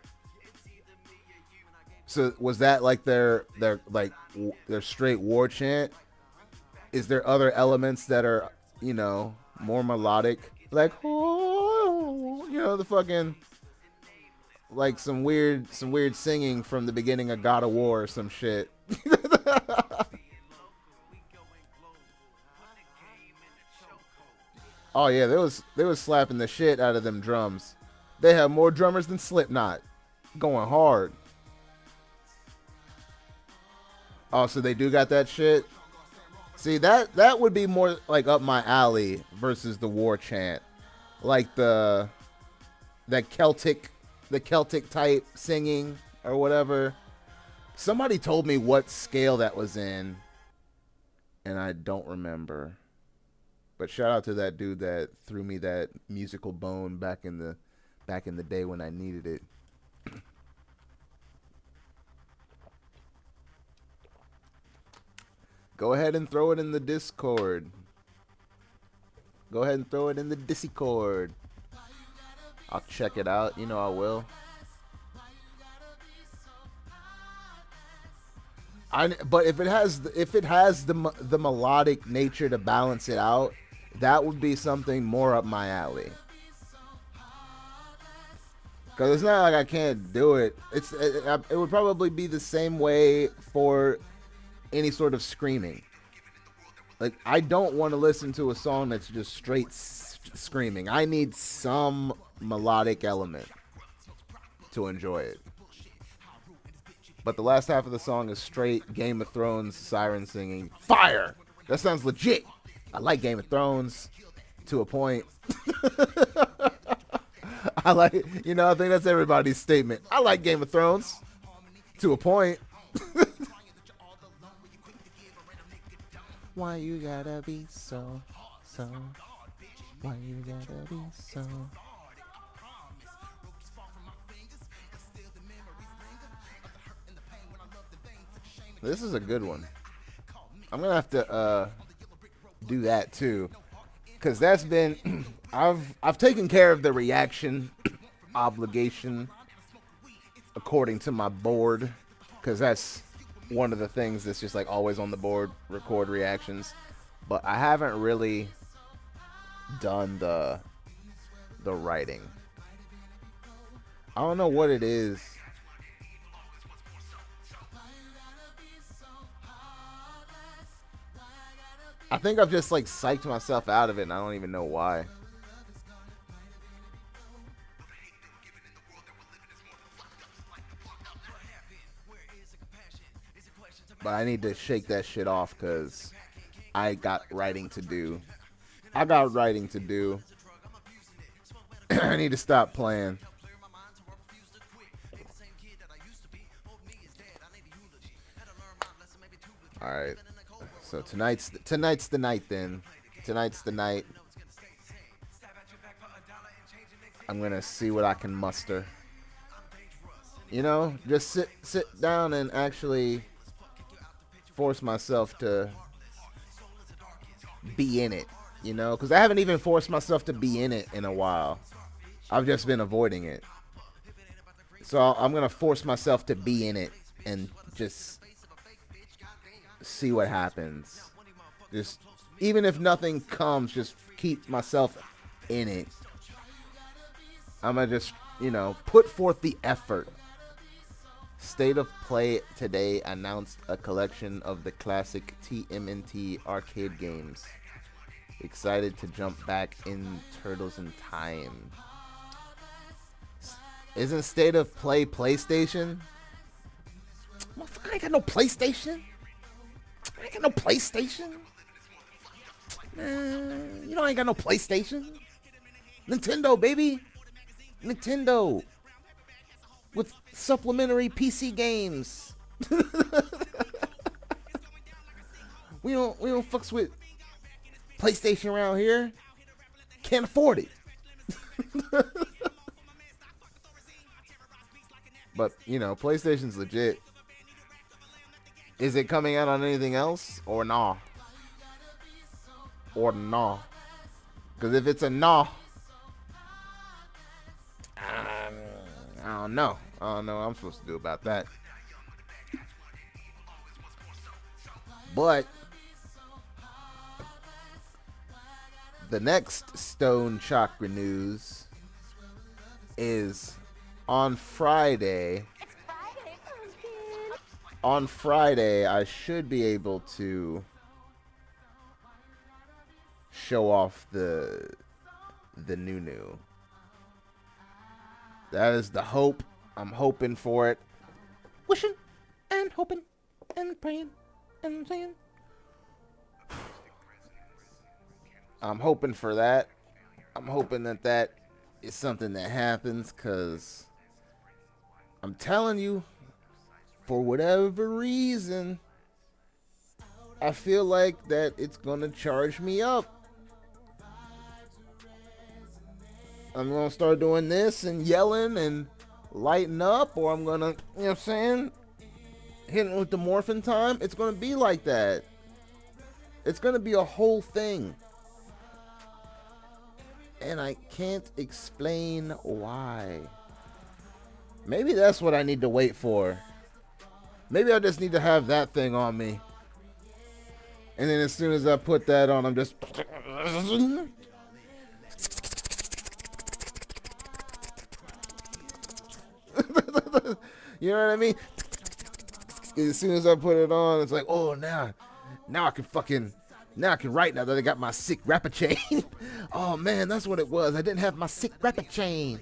So was that like their straight war chant, is there other elements that are, you know, more melodic? Like, oh, you know, the fucking, like some weird singing from the beginning of God of War or some shit. Oh yeah, they was slapping the shit out of them drums. They have more drummers than Slipknot, going hard. Oh, so they do got that shit. See, that would be more like up my alley versus the war chant, like the Celtic type singing or whatever. Somebody told me what scale that was in, and I don't remember. But shout out to that dude that threw me that musical bone back in the day when I needed it. Go ahead and throw it in the Discord. Go ahead and throw it in the Discord. I'll check it out. You know I will. But if it has the melodic nature to balance it out, that would be something more up my alley. Cause it's not like I can't do it. It would probably be the same way for any sort of screaming. Like, I don't want to listen to a song that's just straight screaming. I need some melodic element to enjoy it. But the last half of the song is straight Game of Thrones siren singing. Fire! That sounds legit. I like Game of Thrones to a point. I think that's everybody's statement. I like Game of Thrones to a point. Why you gotta be so? Why you gotta be so? This is a good one. I'm gonna have to do that too, cause that's been I've taken care of the reaction obligation according to my board, cause that's one of the things that's just like always on the board, record reactions. But I haven't really done the writing. I don't know what it is. I think I've just like psyched myself out of it and I don't even know why. But I need to shake that shit off because I got writing to do. I need to stop playing. Alright. So tonight's the night then. Tonight's the night. I'm gonna see what I can muster. You know, just sit down and actually force myself to be in it, you know, because I haven't even forced myself to be in it in a while. I've just been avoiding it. So I'm gonna force myself to be in it and just see what happens. Just even if nothing comes, just keep myself in it. I'm gonna just, you know, put forth the effort. State of Play today announced a collection of the classic TMNT arcade games. Excited to jump back in Turtles in Time. Isn't State of Play PlayStation? Motherfucker, I ain't got no PlayStation. Man, you know I ain't got no PlayStation. Nintendo, baby. Nintendo. With supplementary PC games. We don't fucks with PlayStation around here. Can't afford it. But, you know, PlayStation's legit. Is it coming out on anything else or nah? Or nah? Because if it's a nah, I don't know. I don't know what I'm supposed to do about that. the next Stone Chakra news is on Friday. On Friday, I should be able to show off the new. That is the hope. I'm hoping for it. Wishing and hoping and praying and saying. I'm hoping for that. I'm hoping that is something that happens, because I'm telling you, for whatever reason, I feel like that it's going to charge me up. I'm going to start doing this and yelling and lighting up, or I'm going to, you know what I'm saying, hitting with the morphin time. It's going to be like that. It's going to be a whole thing. And I can't explain why. Maybe that's what I need to wait for. Maybe I just need to have that thing on me. And then as soon as I put that on, I'm just... You know what I mean? As soon as I put it on, it's like, oh, now I can write now that I got my sick rapper chain. Oh man, that's what it was. I didn't have my sick rapper chain.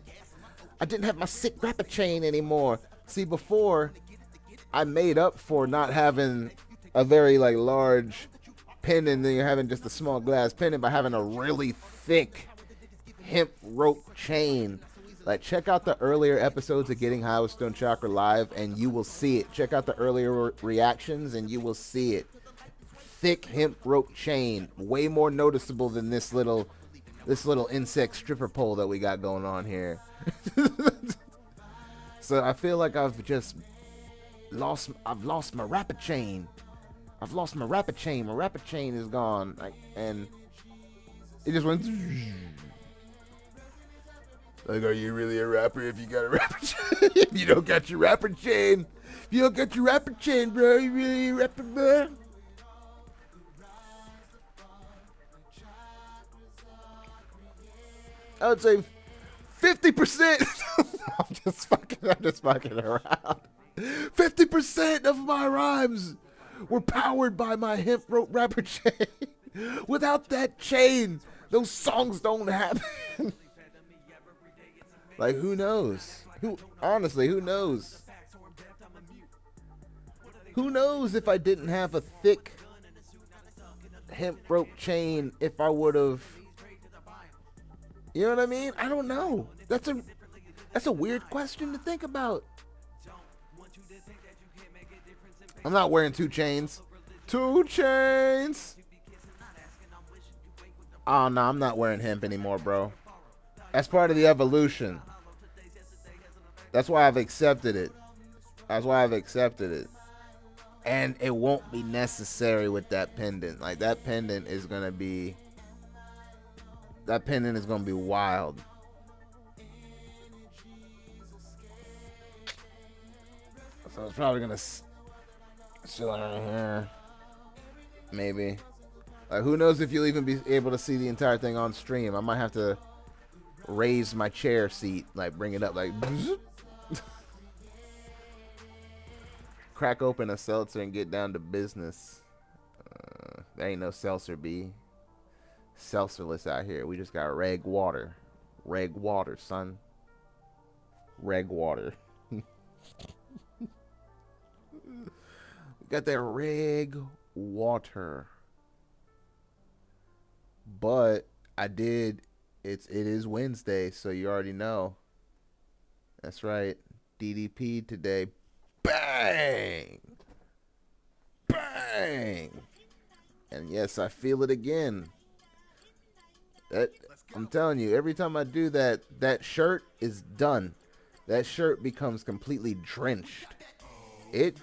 I didn't have my sick rapper chain anymore. See, before, I made up for not having a very large pendant, then you're having just a small glass pendant by having a really thick hemp rope chain. Like, check out the earlier episodes of Getting High with Stone Chakra Live, and you will see it. Check out the earlier reactions, and you will see it. Thick hemp rope chain, way more noticeable than this little insect stripper pole that we got going on here. So I feel like I've lost my rapper chain. I've lost my rapper chain. My rapper chain is gone, and it just went. Like, are you really a rapper if you got a rapper chain? If you don't got your rapper chain, bro, you really a rapper, bro? I would say 50%. I'm just fucking around. 50% of my rhymes were powered by my hemp rope rapper chain. Without that chain, those songs don't happen. Like, who knows? Honestly, who knows? Who knows if I didn't have a thick hemp rope chain, if I would have... You know what I mean? I don't know. That's a weird question to think about. I'm not wearing 2 chains. 2 chains. Oh no, I'm not wearing hemp anymore, bro. That's part of the evolution. That's why I've accepted it. And it won't be necessary with that pendant. Like, that pendant is gonna be wild. So it's probably gonna sit on here. Maybe. Like, who knows if you'll even be able to see the entire thing on stream. I might have to raise my chair seat, like bring it up, like crack open a seltzer and get down to business. There ain't no seltzer, B. Seltzerless out here. We just got reg water, son. Reg water. We got that reg water. But it is Wednesday, so you already know. That's right. DDP today. Bang! Bang! And yes, I feel it again. I'm telling you, every time I do that, that shirt is done. That shirt becomes completely drenched. It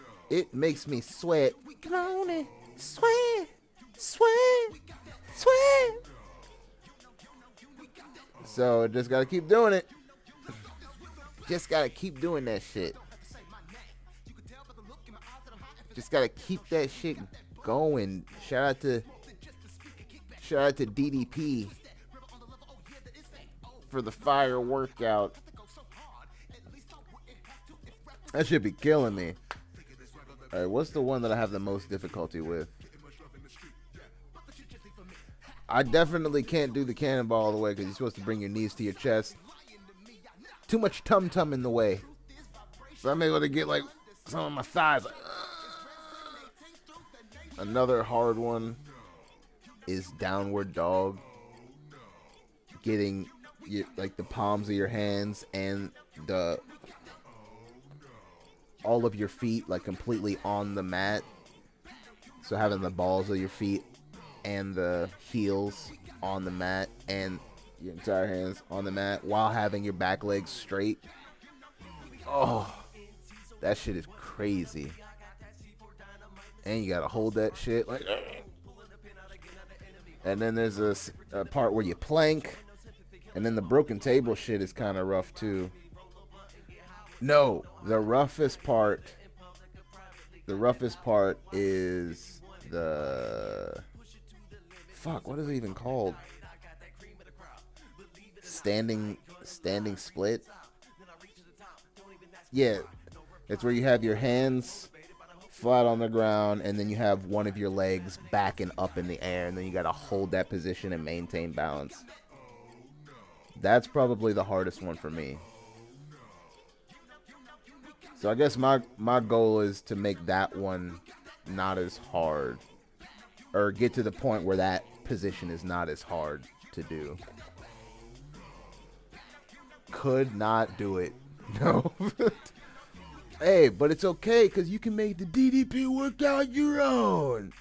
makes me sweat. Come on in. Sweat. So just gotta keep doing it. Just gotta keep doing that shit. Just gotta keep that shit going. Shout out to DDP. for the fire workout. That should be killing me. All right, what's the one that I have the most difficulty with? I definitely can't do the cannonball all the way because you're supposed to bring your knees to your chest. Too much tum-tum in the way. So I'm able to get like some of my thighs. Another hard one is downward dog. Getting like the palms of your hands and all of your feet like completely on the mat. So having the balls of your feet and the heels on the mat and your entire hands on the mat while having your back legs straight. Oh, that shit is crazy. And you gotta hold that shit like. And then there's a part where you plank. And then the broken table shit is kind of rough too. No, the roughest part is the fuck. What is it even called? Standing split. Yeah, it's where you have your hands flat on the ground, and then you have one of your legs back and up in the air, and then you gotta hold that position and maintain balance. That's probably the hardest one for me. So I guess my goal is to make that one not as hard, or get to the point where that position is not as hard to do. Could not do it. No. Hey, but it's okay because you can make the DDP workout your own.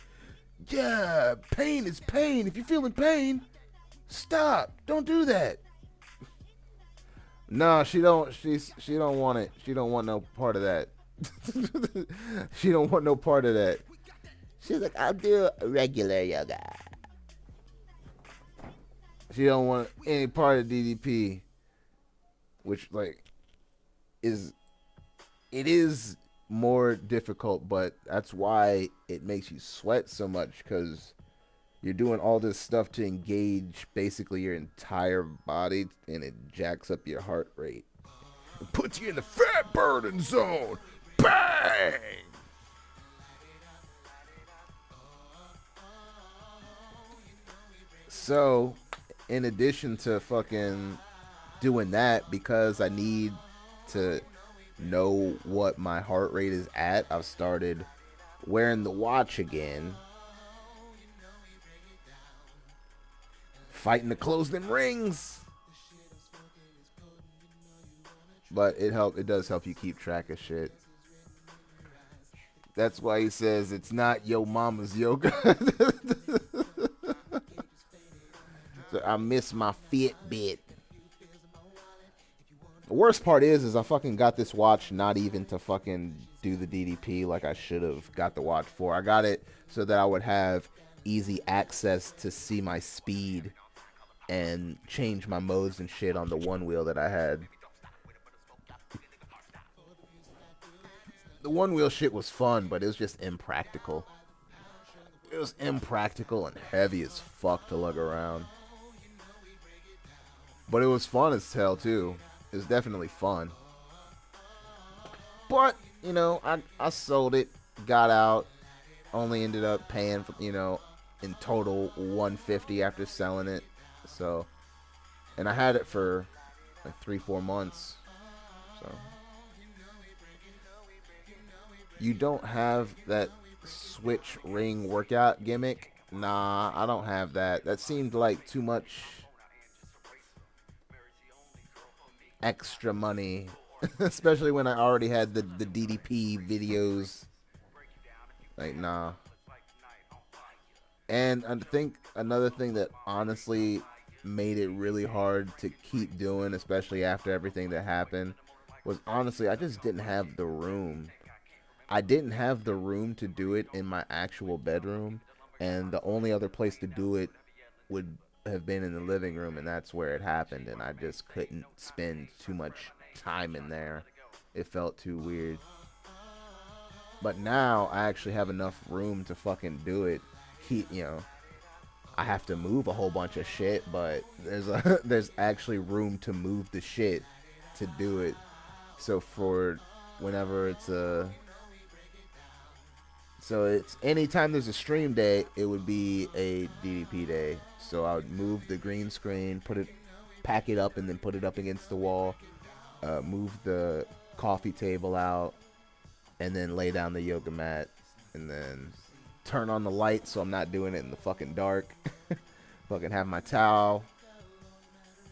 Yeah, pain is pain. If you're feeling pain, stop. Don't do that. No, she don't want it. She don't want no part of that. She don't want no part of that. She's like, I'll do regular yoga. She don't want any part of DDP, which like it is more difficult, but that's why it makes you sweat so much, because you're doing all this stuff to engage basically your entire body, and it jacks up your heart rate. It puts you in the fat burning zone. Bang! So, in addition to fucking doing that, because I need to know what my heart rate is at, I've started wearing the watch again. Fighting to close them rings. But it does help you keep track of shit. That's why he says it's not yo mama's yoga. So I miss my Fitbit. The worst part is I fucking got this watch not even to fucking do the DDP like I should have got the watch for. I got it so that I would have easy access to see my speed and change my modes and shit on the one wheel that I had. The one wheel shit was fun, but it was just impractical. It was impractical and heavy as fuck to lug around. But it was fun as hell too. It was definitely fun. But, you know, I sold it, got out, only ended up paying for, you know, in total $150 after selling it. So, and I had it for like 3-4 months. So, you don't have that switch ring workout gimmick? Nah, I don't have that. That seemed like too much extra money, especially when I already had the DDP videos. Like, nah. And I think another thing that honestly made it really hard to keep doing, especially after everything that happened, was honestly I just didn't have the room. I didn't have the room to do it in my actual bedroom, and the only other place to do it would have been in the living room, and that's where it happened, and I just couldn't spend too much time in there. It felt too weird. But now I actually have enough room to fucking do it. You know, I have to move a whole bunch of shit, but there's actually room to move the shit to do it. So for whenever it's anytime there's a stream day, it would be a DDP day. So I would move the green screen, pack it up, and then put it up against the wall. Move the coffee table out, and then lay down the yoga mat, and then turn on the light so I'm not doing it in the fucking dark. Fucking have my towel,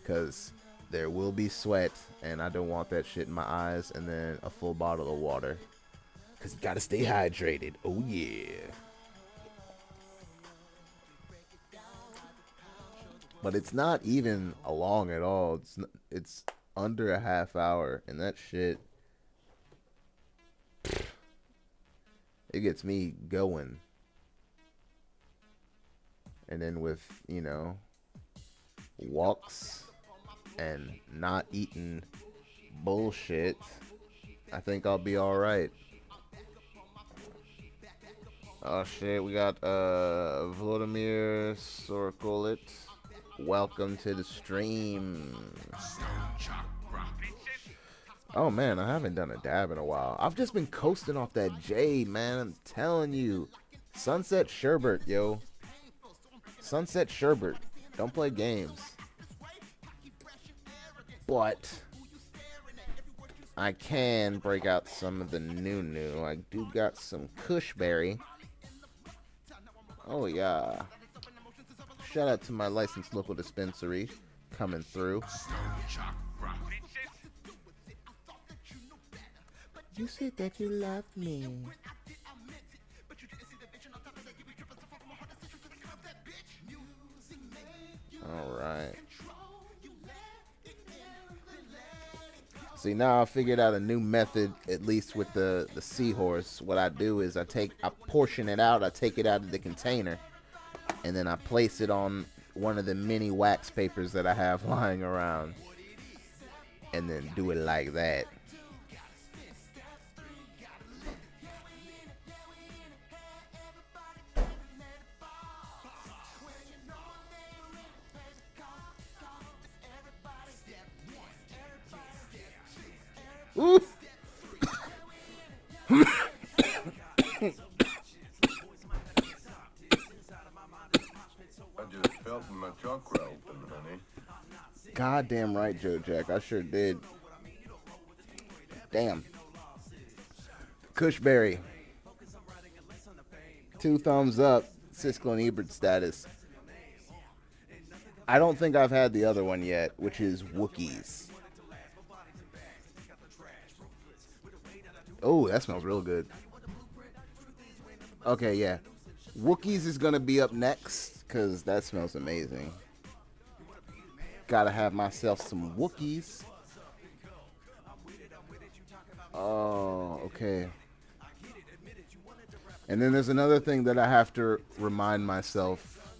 because there will be sweat, and I don't want that shit in my eyes, and then a full bottle of water, because you gotta stay hydrated. Oh yeah. But it's not even long at all. It's under a half hour, and that shit, it gets me going. And then with, walks and not eating bullshit, I think I'll be alright. Oh shit, we got Vladimir Sorkolit. Welcome to the stream. Oh man, I haven't done a dab in a while. I've just been coasting off that J, man. I'm telling you. Sunset Sherbert, yo. Sunset Sherbert. Don't play games. But I can break out some of the new. I do got some Kushberry. Oh yeah. Shout out to my licensed local dispensary coming through. You said that you love me. Alright. See, now I figured out a new method, at least with the seahorse. What I do is I portion it out, I take it out of the container, and then I place it on one of the mini wax papers that I have lying around, and then do it like that. Ooh. I just felt my chakra open, honey. Goddamn right, Joe Jack. I sure did. Damn. Kushberry. 2 thumbs up. Siskel and Ebert status. I don't think I've had the other one yet, which is Wookiees. Oh, that smells real good. Okay, yeah. Wookiees is going to be up next, because that smells amazing. Gotta have myself some Wookiees. Oh, okay. And then there's another thing that I have to remind myself.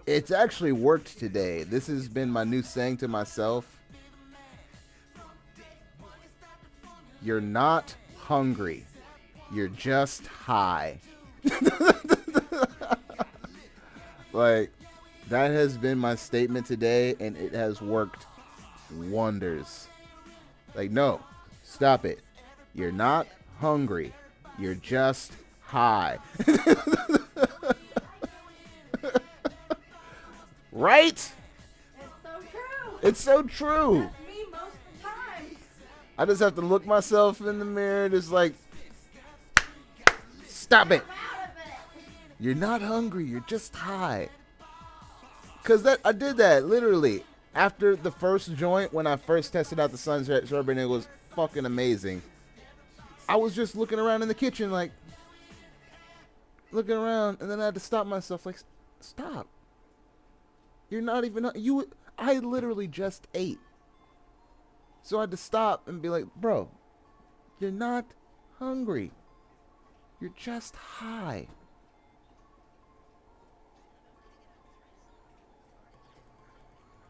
It's actually worked today. This has been my new saying to myself. You're not hungry. You're just high. Like, that has been my statement today, and it has worked wonders. Like, no, stop it. You're not hungry. You're just high. Right? It's so true. It's so true. That's me most of the time. I just have to look myself in the mirror, just like, stop it. I'm out of it. You're not hungry. You're just high. Cause I did that literally after the first joint when I first tested out the Sunset Sherbet, and it was fucking amazing. I was just looking around in the kitchen, like looking around, and then I had to stop myself, like, stop. You're not even you. I literally just ate, so I had to stop and be like, bro, you're not hungry. You're just high.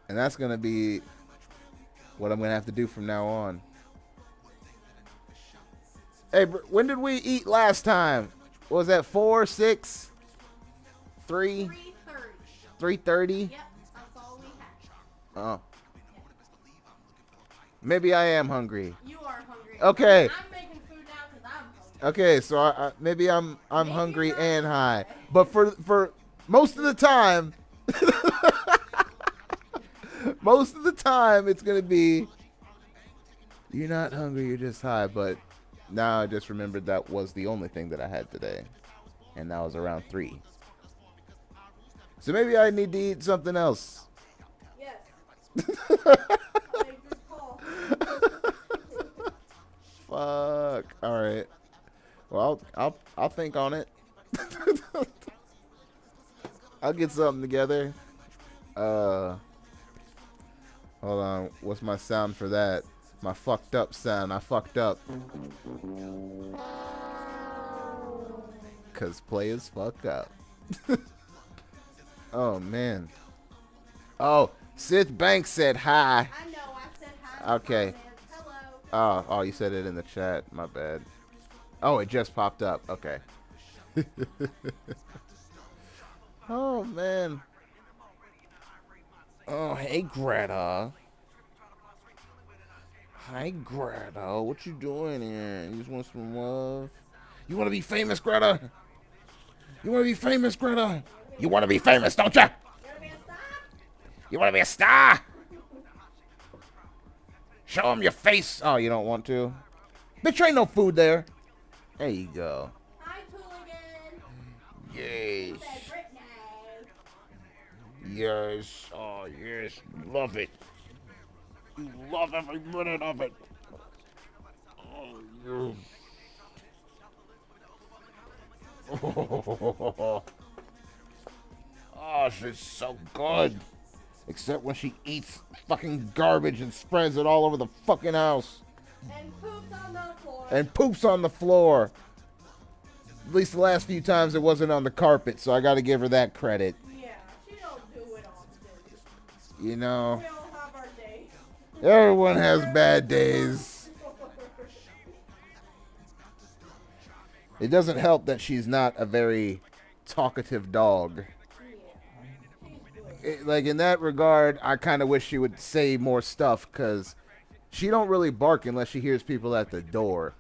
And that's going to be what I'm going to have to do from now on. Hey, when did we eat last time? What was that, 4, 6? 3? 3:30. 3:30? Yep, that's all we have. Oh. Maybe I am hungry. You are hungry. Okay. I'm making food now because I'm hungry. Okay, so maybe I'm Maybe hungry you're and not high. high. But for most of the time, most of the time it's gonna be you're not hungry, you're just high. But now I just remembered that was the only thing that I had today, and that was around 3. So maybe I need to eat something else. Yes. Good call. Fuck. All right. Well, I'll think on it. I'll get something together. Hold on. What's my sound for that? My fucked up sound. I fucked up. 'Cause players fuck up. Oh man. Oh, Sith Banks said hi. I know, I said hi. Okay. Hello. Oh, you said it in the chat. My bad. Oh, it just popped up. Okay. Oh, man. Oh, hey, Greta. Hi, Greta. What you doing here? You just want some love? You want to be famous, Greta? You want to be famous, Greta? You want to be famous, don't you? You want to be a star? Show him your face. Oh, you don't want to? Bitch, ain't no food there. There you go. Hi, Tooligan. Yes. Said Brittany. Yes. Oh, yes. Love it. You love every minute of it. Oh, yes. Oh, she's so good. Except when she eats fucking garbage and spreads it all over the fucking house. And poops on the floor. And poops on the floor. At least the last few times it wasn't on the carpet, so I gotta give her that credit. Yeah, she don't do it often. You know, We all have our days. everyone has bad days. It doesn't help that she's not a very talkative dog. Like, in that regard, I kind of wish she would say more stuff, because she don't really bark unless she hears people at the door.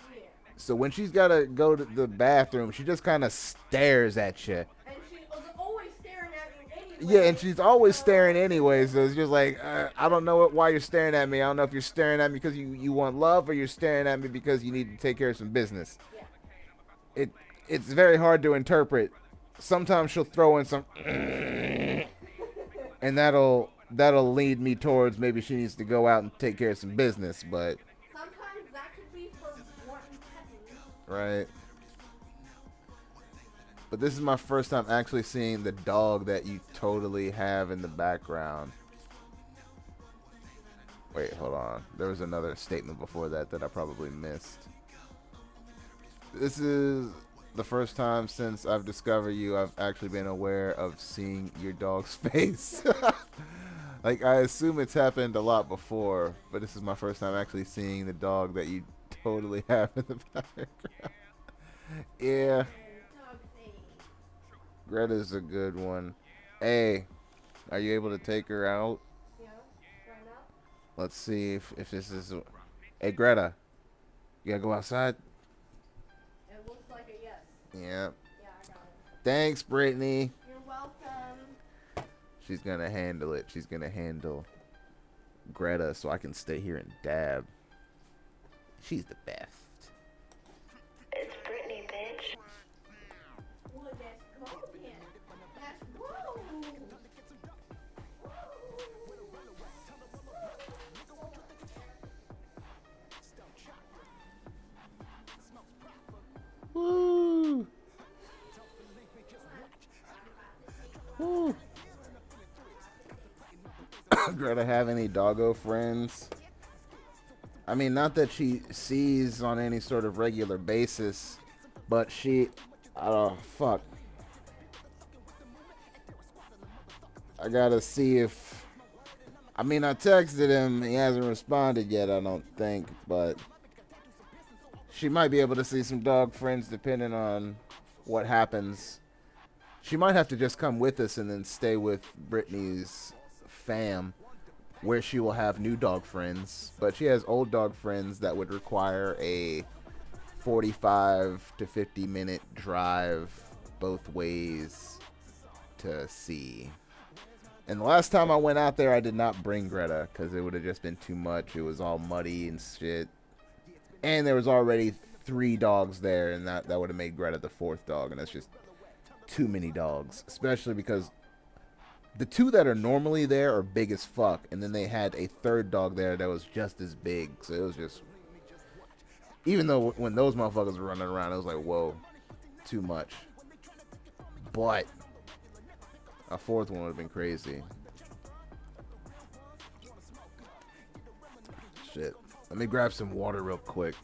So when she's got to go to the bathroom, she just kind of stares at you. And she was always staring at you anyway. Yeah, and she's always staring anyway, so it's just like, I don't know why you're staring at me. I don't know if you're staring at me because you want love, or you're staring at me because you need to take care of some business. Yeah. It's very hard to interpret. Sometimes she'll throw in some... and that'll lead me towards maybe she needs to go out and take care of some business, but... Sometimes that could be for wanting petting. Right. But this is my first time actually seeing the dog that you totally have in the background. Wait, hold on. There was another statement before that I probably missed. This is the first time since I've discovered you I've actually been aware of seeing your dog's face. Like, I assume it's happened a lot before, but this is my first time actually seeing the dog that you totally have in the background. Yeah. Greta's a good one. Hey, are you able to take her out? Yeah, right now. Let's see if this is... Hey, Greta. You gotta go outside? It looks like a yes. Yeah. Yeah, I got it. Thanks, Brittany. You're welcome. She's gonna handle it. She's gonna handle Greta so I can stay here and dab. She's the best. It's Brittany, bitch. Well, let's go then. Let's go. Woo! Woo! Greta have any doggo friends? I mean, not that she sees on any sort of regular basis, but she... fuck. I gotta see if... I mean, I texted him. He hasn't responded yet, I don't think, but... She might be able to see some dog friends depending on what happens. She might have to just come with us and then stay with Brittany's fam, where she will have new dog friends. But she has old dog friends that would require a 45 to 50 minute drive both ways to see. And the last time I went out there, I did not bring Greta because it would have just been too much. It was all muddy and shit. And there was already 3 dogs there, and that would have made Greta the 4th dog, and that's just too many dogs. Especially because the 2 that are normally there are big as fuck, and then they had a 3rd dog there that was just as big. So it was just... Even though when those motherfuckers were running around, it was like, whoa, too much. But a 4th one would have been crazy. Shit. Let me grab some water real quick.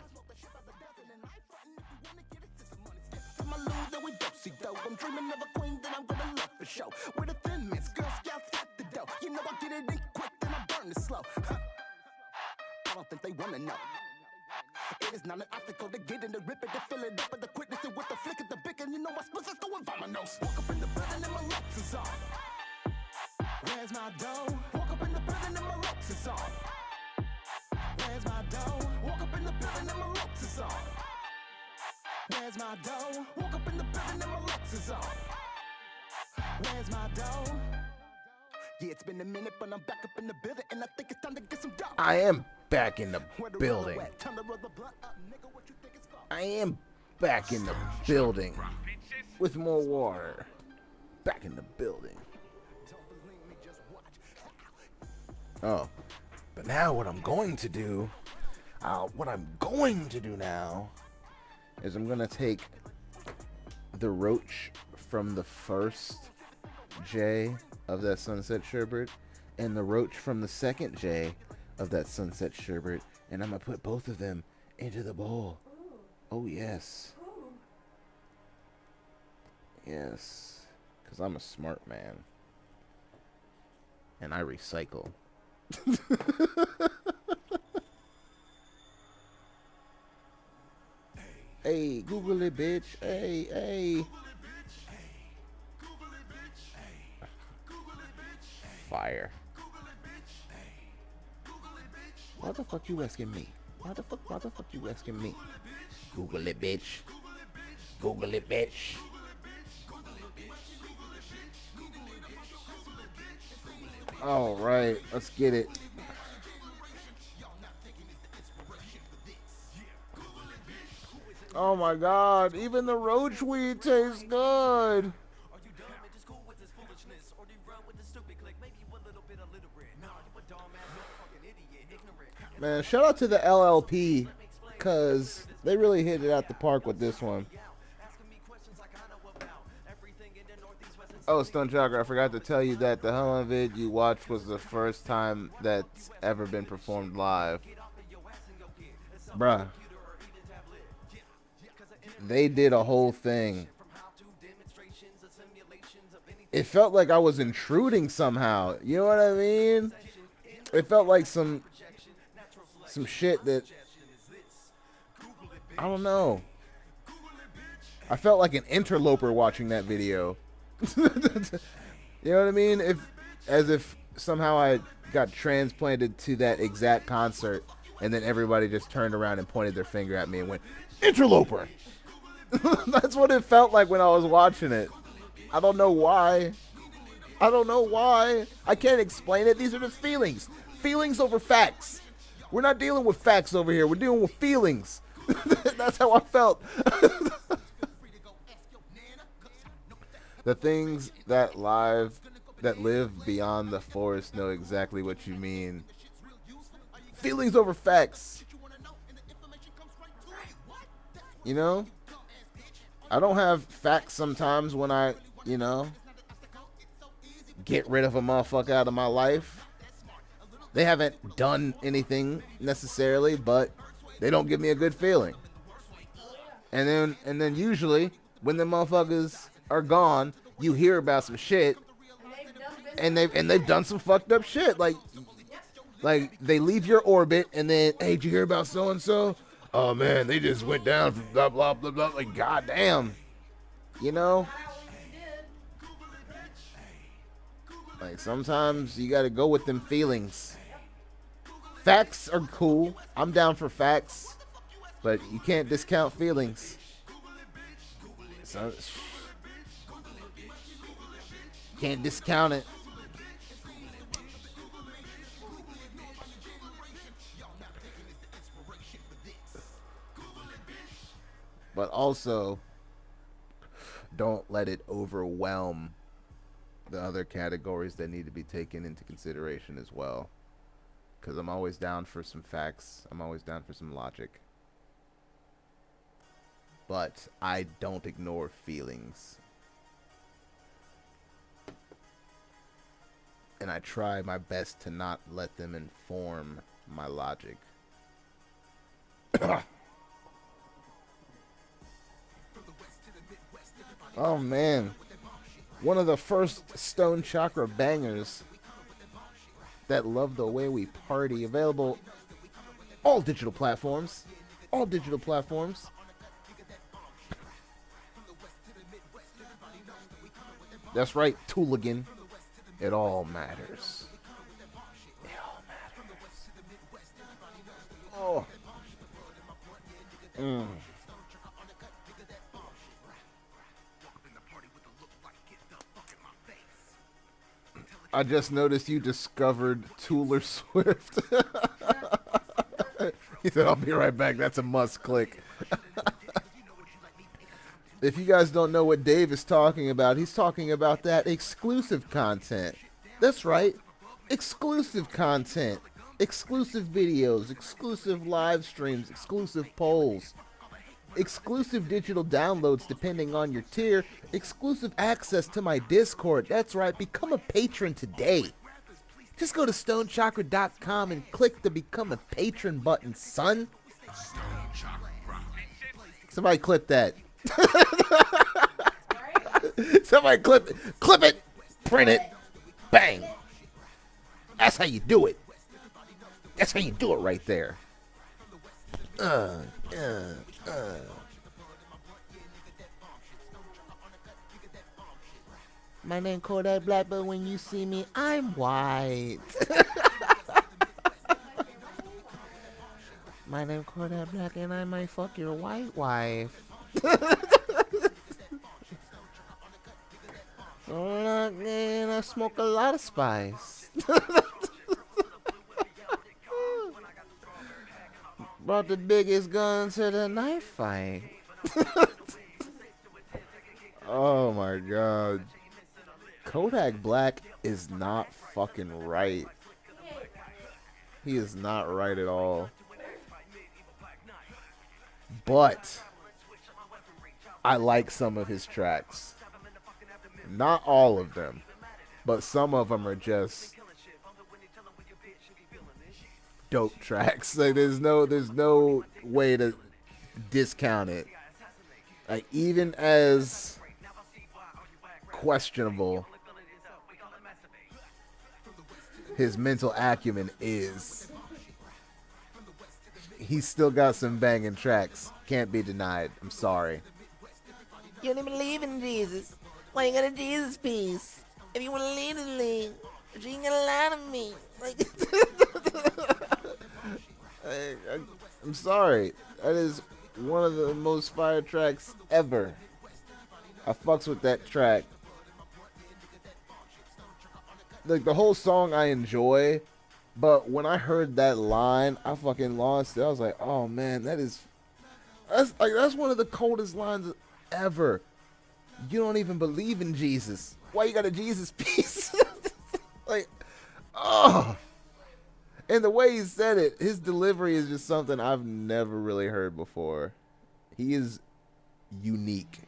I'm dreaming of a queen that I'm gonna love for show. With the thin mints, Girl Scouts at the dough. You know I get it in quick, then I burn it slow. I don't think they wanna know. It is not an obstacle to get in the rip it, to fill it up, but the quickness and with the flick of the bick, and you know my splits is going vominos. Walk up in the building and my locks is on. Where's my dough? Walk up in the building and my locks is on. Where's my dough? Walk up in the building and my locks is on. Where's my dough? Walk up in the building and my locks is on. Where's my dough? Yeah, it's been a minute, but I'm back up in the building, and I think it's time to get some dough. I am back in the building. I am back in the building with more water. Back in the building. Oh, but now what I'm going to do now is I'm gonna take the roach from the first J of that sunset sherbet and the roach from the second J of that sunset sherbet, and I'm gonna put both of them into the bowl. Oh yes. Yes, because I'm a smart man and I recycle. Hey, Google it, bitch. Hey. Fire. Why the fuck you asking me? Why the fuck you asking me? Google it, bitch. Google it, bitch. All right, let's get it. Oh my god, even the roach weed tastes good. Man, shout out to the LLP, because they really hit it out the park with this one. Oh, Stoned Chakra, I forgot to tell you that the Helen vid you watched was the first time that's ever been performed live. Bruh. They did a whole thing. It felt like I was intruding somehow. You know what I mean? It felt like some shit that, I don't know. I felt like an interloper watching that video. You know what I mean? As if somehow I got transplanted to that exact concert, and then everybody just turned around and pointed their finger at me and went, "Interloper!" That's what it felt like when I was watching it. I don't know why. I can't explain it. These are just feelings. Feelings over facts. We're not dealing with facts over here. We're dealing with feelings. That's how I felt. The things that live beyond the forest know exactly what you mean. Feelings over facts. You know? I don't have facts sometimes when I, get rid of a motherfucker out of my life. They haven't done anything necessarily, but they don't give me a good feeling. And then usually when the motherfuckers are gone, you hear about some shit, and they've done some fucked up shit. Like they leave your orbit, and then, hey, did you hear about so and so? Oh man, they just went down from blah blah blah blah. Like, goddamn, Like, sometimes you gotta go with them feelings. Facts are cool. I'm down for facts. But you can't discount feelings. So, can't discount it. But also, don't let it overwhelm the other categories that need to be taken into consideration as well. Because I'm always down for some facts. I'm always down for some logic. But I don't ignore feelings. And I try my best to not let them inform my logic. Oh man. One of the first Stoned Chakra bangers. That Love the Way We Party. Available all digital platforms. All digital platforms. That's right, Tooligan. It all matters. It all matters. Oh. I just noticed you discovered Taylor Swift. He said, I'll be right back. That's a must click. If you guys don't know what Dave is talking about, he's talking about that exclusive content. That's right. Exclusive content. Exclusive videos. Exclusive live streams. Exclusive polls. Exclusive digital downloads depending on your tier. Exclusive access to my Discord. That's right. Become a patron today. Just go to stonechakra.com and click the Become a Patron button, son. Somebody clip that. Somebody clip it, print it, bang. That's how you do it. That's how you do it right there. My name Kodak Black, but when you see me, I'm white. My name Kodak Black, and I might fuck your white wife. And I smoke a lot of spice. Brought the biggest gun to the knife fight. Oh my god. Kodak Black is not fucking right. He is not right at all. But I like some of his tracks. Not all of them, but some of them are just dope tracks. Like there's no way to discount it. Like even as questionable his mental acumen is, he's still got some banging tracks. Can't be denied. I'm sorry. You don't even believe in Jesus. Why you got a Jesus piece? If you want to lead in lead, but you ain't gonna lie to me. Like, I'm sorry. That is one of the most fire tracks ever. I fucks with that track. Like the whole song I enjoy, but when I heard that line, I fucking lost it. I was like, oh man, that's one of the coldest lines ever. You don't even believe in Jesus. Why you got a Jesus piece? Like, oh. And the way he said it, his delivery is just something I've never really heard before. He is unique.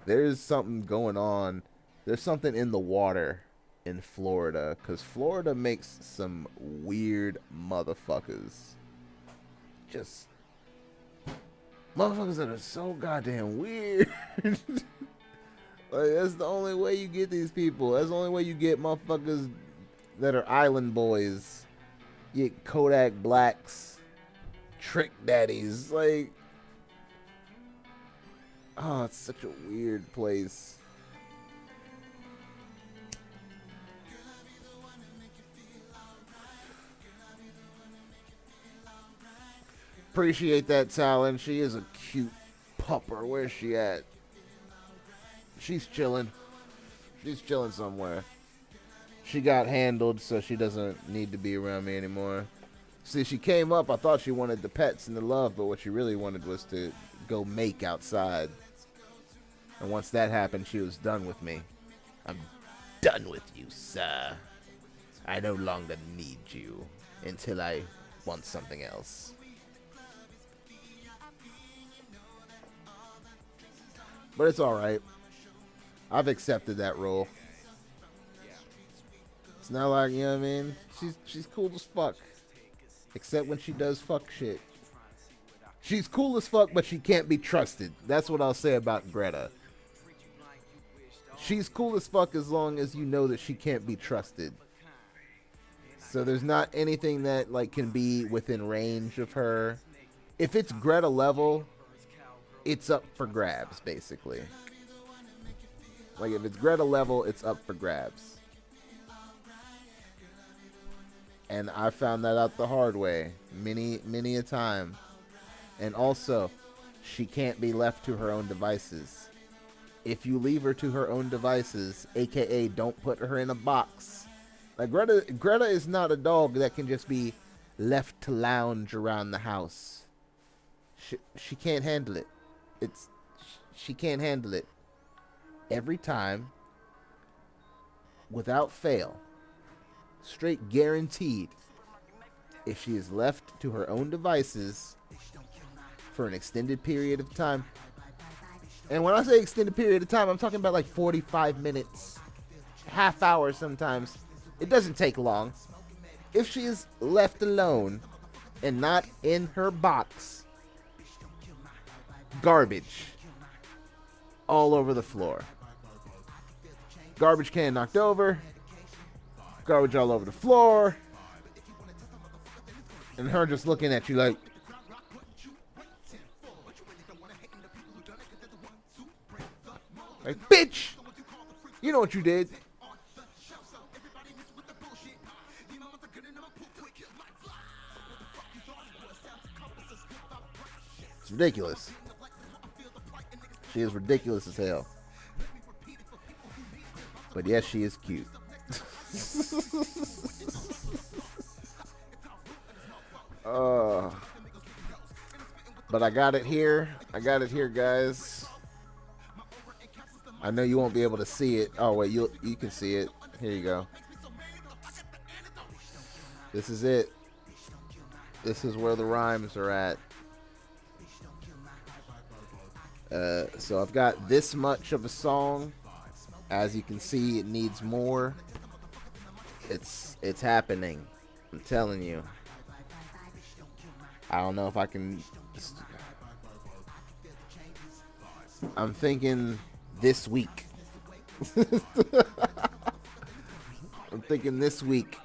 There's something going on. There's something in the water in Florida, because Florida makes some weird motherfuckers. Just motherfuckers that are so goddamn weird. Like, that's the only way you get these people. That's the only way you get motherfuckers that are island boys. You get Kodak Blacks, Trick Daddies. Like, oh, it's such a weird place. appreciate that, Talon. She is a cute pupper. Where's she at? She's chilling. She's chilling somewhere. She got handled, so she doesn't need to be around me anymore. See, she came up. I thought she wanted the pets and the love, but what she really wanted was to go make outside. And once that happened, she was done with me. I'm done with you, sir. I no longer need you until I want something else. But it's alright. I've accepted that role. It's not like, you know what I mean? She's cool as fuck. Except when she does fuck shit. She's cool as fuck, but she can't be trusted. That's what I'll say about Greta. She's cool as fuck as long as you know that she can't be trusted. So there's not anything that like can be within range of her. If it's Greta level, it's up for grabs, basically. Like if it's Greta level, it's up for grabs. And I found that out the hard way many a time. And also, she can't be left to her own devices. If you leave her to her own devices, aka don't put her in a box. Like Greta is not a dog that can just be left to lounge around the house. She can't handle it. She can't handle it. Every time, without fail, straight guaranteed, if she is left to her own devices for an extended period of time, and when I say extended period of time, I'm talking about like 45 minutes, half hour sometimes. It doesn't take long. If she is left alone and not in her box, garbage all over the floor. Garbage can knocked over. Garbage all over the floor. And her just looking at you like, bitch! You know what you did. It's ridiculous. She is ridiculous as hell. But yes, she is cute. But I got it here. I got it here, guys. I know you won't be able to see it. Oh wait, you can see it. Here you go. This is it. This is where the rhymes are at. So I've got this much of a song. As you can see, it needs more. It's happening. I'm telling you. I don't know if I can. I'm thinking this week. I'm thinking this week.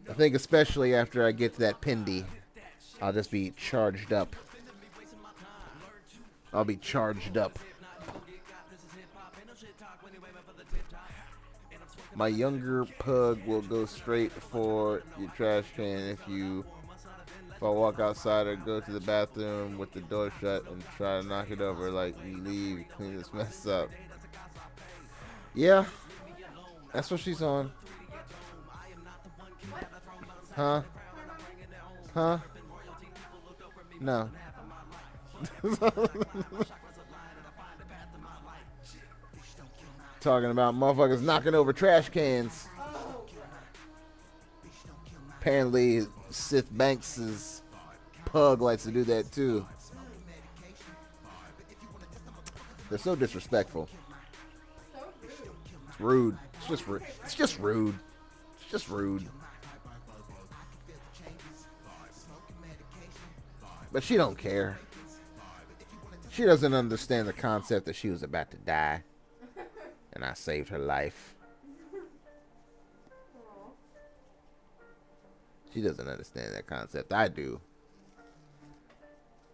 I think especially after I get to that Pindy, I'll just be charged up. I'll be charged up. My younger pug will go straight for your trash can if I walk outside or go to the bathroom with the door shut and try to knock it over, like, you leave, clean this mess up. Yeah, that's what she's on. Huh? Huh? No. Talking about motherfuckers knocking over trash cans. Apparently, Sith Banks's pug likes to do that too. They're so disrespectful. It's rude. It's just rude. It's just rude. It's just rude. But she don't care. She doesn't understand the concept that she was about to die. And I saved her life. She doesn't understand that concept. I do.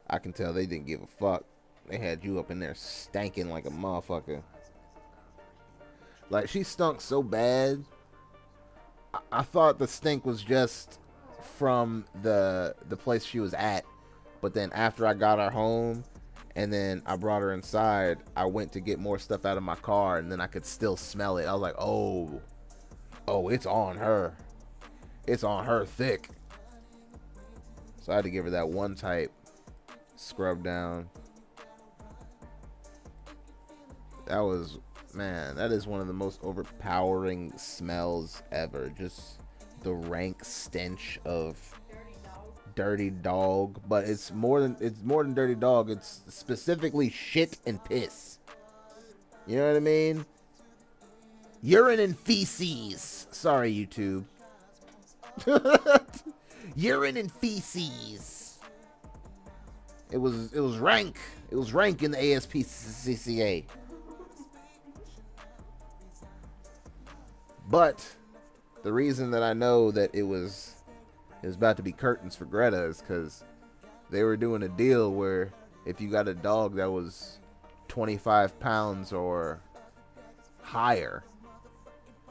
I can tell they didn't give a fuck. They had you up in there stanking like a motherfucker. Like, she stunk so bad. I thought the stink was just from the place she was at. But then after I got her home and then I brought her inside, I went to get more stuff out of my car, and then I could still smell it. I was like, oh, it's on her. It's on her thick. So I had to give her that one type scrub down. That was, man, that is one of the most overpowering smells ever. Just the rank stench of dirty dog. But it's more than dirty dog. It's specifically shit and piss. You know what I mean? Urine and feces. Sorry, YouTube. Urine and feces. It was rank. It was rank in the ASPCA. But the reason that I know that it was about to be curtains for Greta is because they were doing a deal where if you got a dog that was 25 pounds or higher,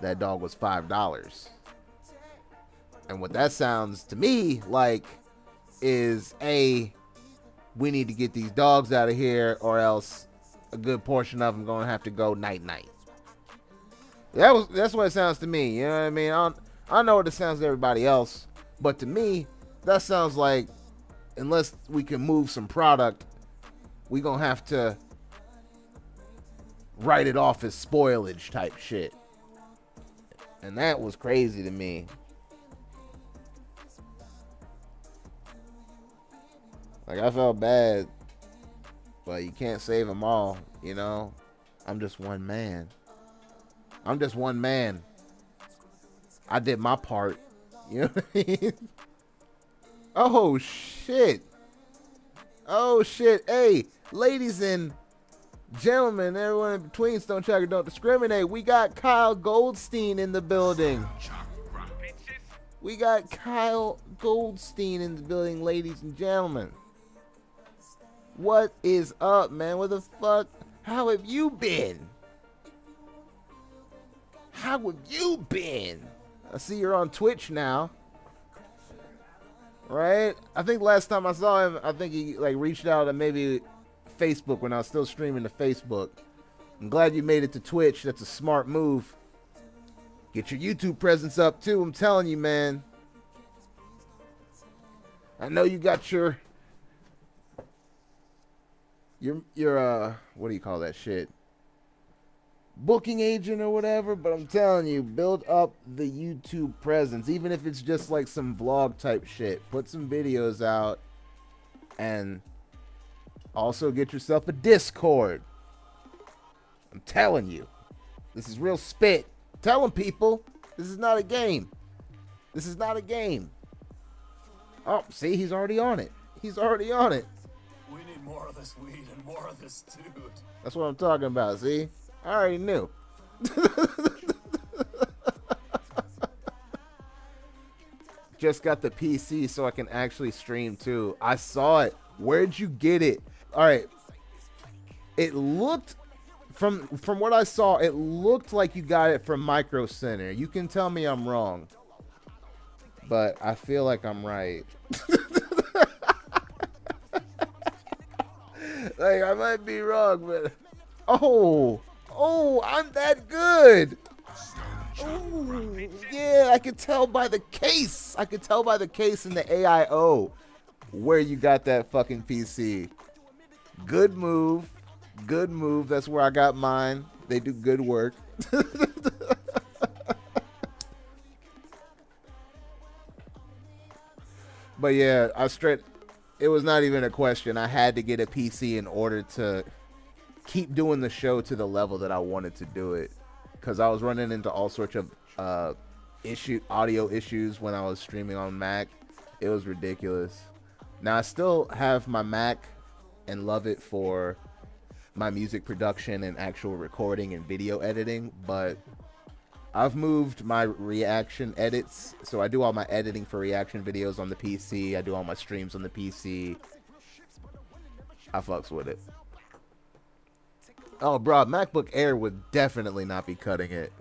that dog was $5. And what that sounds to me like is, we need to get these dogs out of here, or else a good portion of them gonna have to go night-night. That's what it sounds to me. You know what I mean? I know what it sounds to everybody else, but to me, that sounds like, unless we can move some product, we gonna have to write it off as spoilage type shit. And that was crazy to me. Like, I felt bad, but you can't save them all, you know? I'm just one man. I did my part. You know what I mean? Oh, shit. Hey, ladies and gentlemen, everyone in between, Stoned Chakra don't discriminate. We got Kyle Goldstein in the building. Ladies and gentlemen. What is up, man? What the fuck? How have you been? I see you're on Twitch now. Right? I think last time I saw him, I think he reached out to maybe Facebook when I was still streaming to Facebook. I'm glad you made it to Twitch. That's a smart move. Get your YouTube presence up too. I'm telling you, man. I know you got your what do you call that shit? Booking agent or whatever, but I'm telling you, build up the YouTube presence, even if it's just like some vlog type shit. Put some videos out, and also get yourself a Discord. I'm telling you, this is real spit. Telling people, this is not a game. Oh, see, he's already on it. We need more of this weed and more of this dude. That's what I'm talking about, see? I already knew. Just got the PC so I can actually stream too. I saw it. Where'd you get it? All right. It looked, from what I saw, it looked like you got it from Micro Center. You can tell me I'm wrong, but I feel like I'm right. Like, I might be wrong, but oh, I'm that good. Ooh, yeah, I could tell by the case. I could tell by the case in the AIO where you got that fucking PC. Good move. That's where I got mine. They do good work. But yeah, it was not even a question. I had to get a PC in order to keep doing the show to the level that I wanted to do it, because I was running into all sorts of audio issues when I was streaming on Mac. It was ridiculous. Now I still have my Mac and love it for my music production and actual recording and video editing, but I've moved my reaction edits, so I do all my editing for reaction videos on the PC. I do all my streams on the PC. I fucks with it. Oh, bro, MacBook Air would definitely not be cutting it.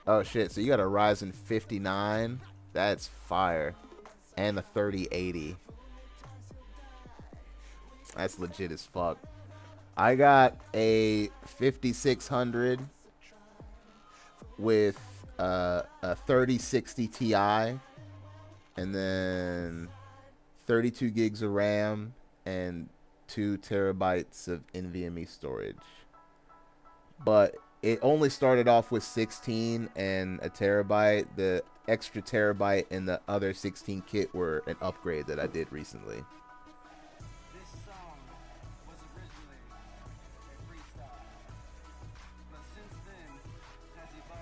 Oh, shit, so you got a Ryzen 59. That's fire. And the 3080. That's legit as fuck. I got a 5600 with a 3060 Ti, and then 32 gigs of RAM and 2 terabytes of NVMe storage. But it only started off with 16 and a terabyte. The extra terabyte and the other 16 kit were an upgrade that I did recently.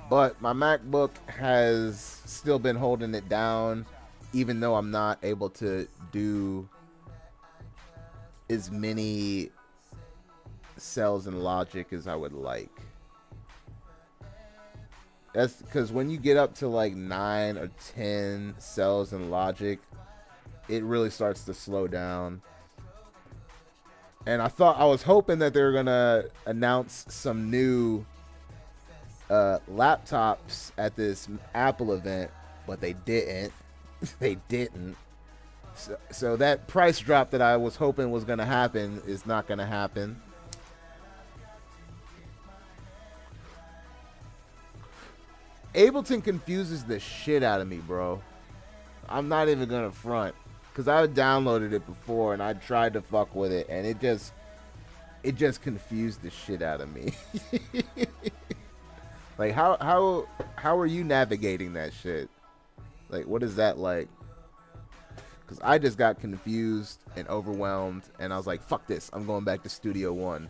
But my MacBook has still been holding it down, even though I'm not able to do as many cells in Logic as I would like. That's because when you get up to like 9 or 10 cells in Logic, it really starts to slow down. And I was hoping that they were gonna announce some new laptops at this Apple event, but they didn't. They didn't. So that price drop that I was hoping was gonna happen is not gonna happen. Ableton confuses the shit out of me, bro. I'm not even gonna front, because I downloaded it before and I tried to fuck with it, and it just confused the shit out of me. Like, how are you navigating that shit? Like, what is that like? Because I just got confused and overwhelmed, and I was like, fuck this, I'm going back to Studio One.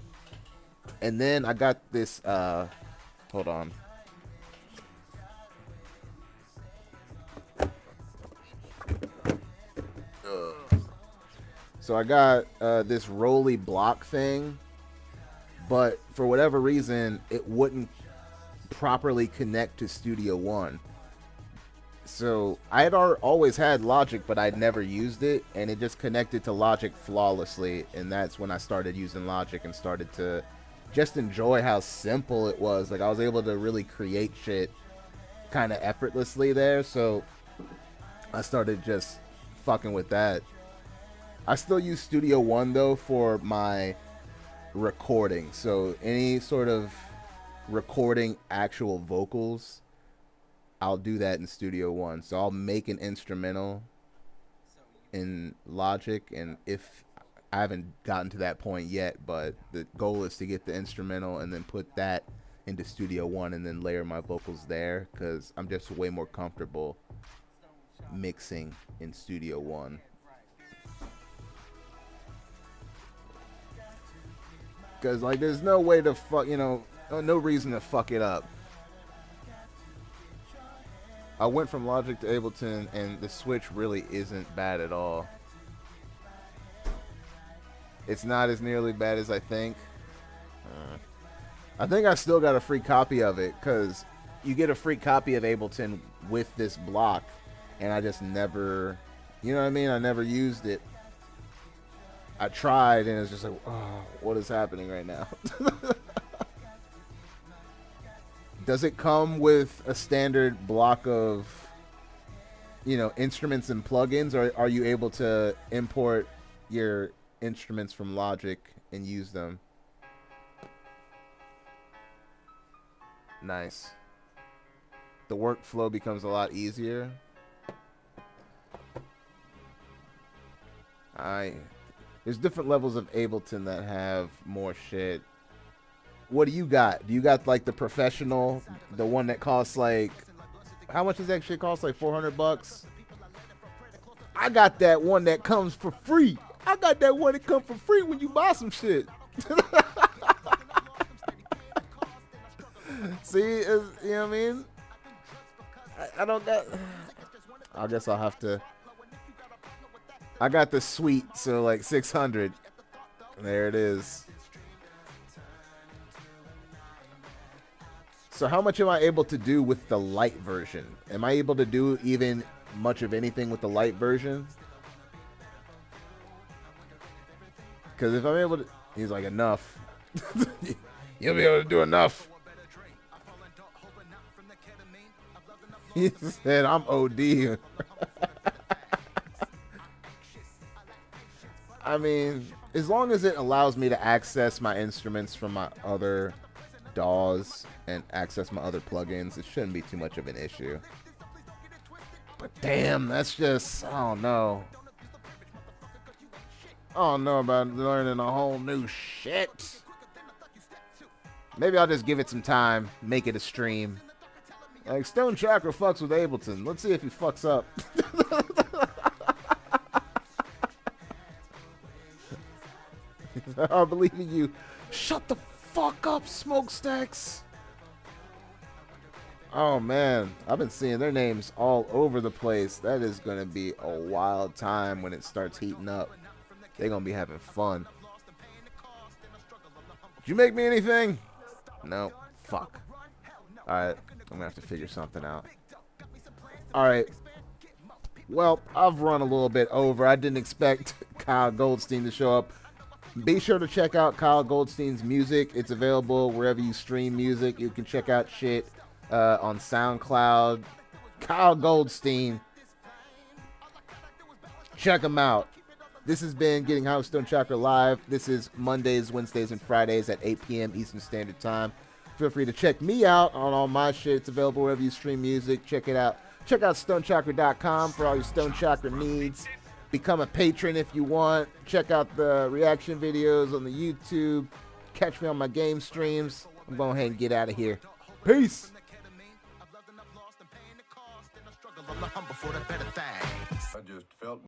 And then I got this, hold on. So I got this Rolly block thing, but for whatever reason, it wouldn't properly connect to Studio One. So I had always had Logic, but I'd never used it, and it just connected to Logic flawlessly, and that's when I started using Logic and started to just enjoy how simple it was. Like, I was able to really create shit kind of effortlessly there, so I started just fucking with that. I still use Studio One though for my recording, so any sort of recording actual vocals, I'll do that in Studio One. So I'll make an instrumental in Logic, and if I haven't gotten to that point yet, but the goal is to get the instrumental and then put that into Studio One and then layer my vocals there, because I'm just way more comfortable mixing in Studio One. Because, like, there's no way to fuck, no reason to fuck it up. I went from Logic to Ableton, and the switch really isn't bad at all. It's not as nearly bad as I think. I think I still got a free copy of it, because you get a free copy of Ableton with this block, and I just never, you know what I mean? I never used it. I tried, and it's just like, oh, what is happening right now? Does it come with a standard block of, instruments and plugins, or are you able to import your instruments from Logic and use them? Nice. The workflow becomes a lot easier. There's different levels of Ableton that have more shit. What do you got? Do you got like the professional, the one that costs like, how much does that shit cost? Like $400? I got that one that comes for free. I got that one that comes for free when you buy some shit. See, you know what I mean? I don't got. I guess I'll have to. I got the suite, so like 600. There it is. So how much am I able to do with the light version? Am I able to do even much of anything with the light version? Because if I'm able to... He's like, enough. You'll be able to do enough. He said, I'm OD. I mean, as long as it allows me to access my instruments from my other DAWs and access my other plugins, it shouldn't be too much of an issue. But damn, that's just, I don't know. I don't know about learning a whole new shit. Maybe I'll just give it some time, make it a stream. Like, Stoned Chakra fucks with Ableton. Let's see if he fucks up. I believe in you. Shut the fuck up, Smokestacks. Oh, man. I've been seeing their names all over the place. That is going to be a wild time when it starts heating up. They're going to be having fun. Did you make me anything? No. Fuck. Alright. I'm going to have to figure something out. Alright. Well, I've run a little bit over. I didn't expect Kyle Goldstein to show up. Be sure to check out Kyle Goldstein's music. It's available wherever you stream music. You can check out shit on SoundCloud. Kyle Goldstein. Check him out. This has been Getting High with Stoned Chakra Live. This is Mondays, Wednesdays, and Fridays at 8 p.m. Eastern Standard Time. Feel free to check me out on all my shit. It's available wherever you stream music. Check it out. Check out stonechakra.com for all your Stoned Chakra needs. Become a patron if you want. Check out the reaction videos on the YouTube. Catch me on my game streams. I'm going ahead and get out of here. Peace. I just felt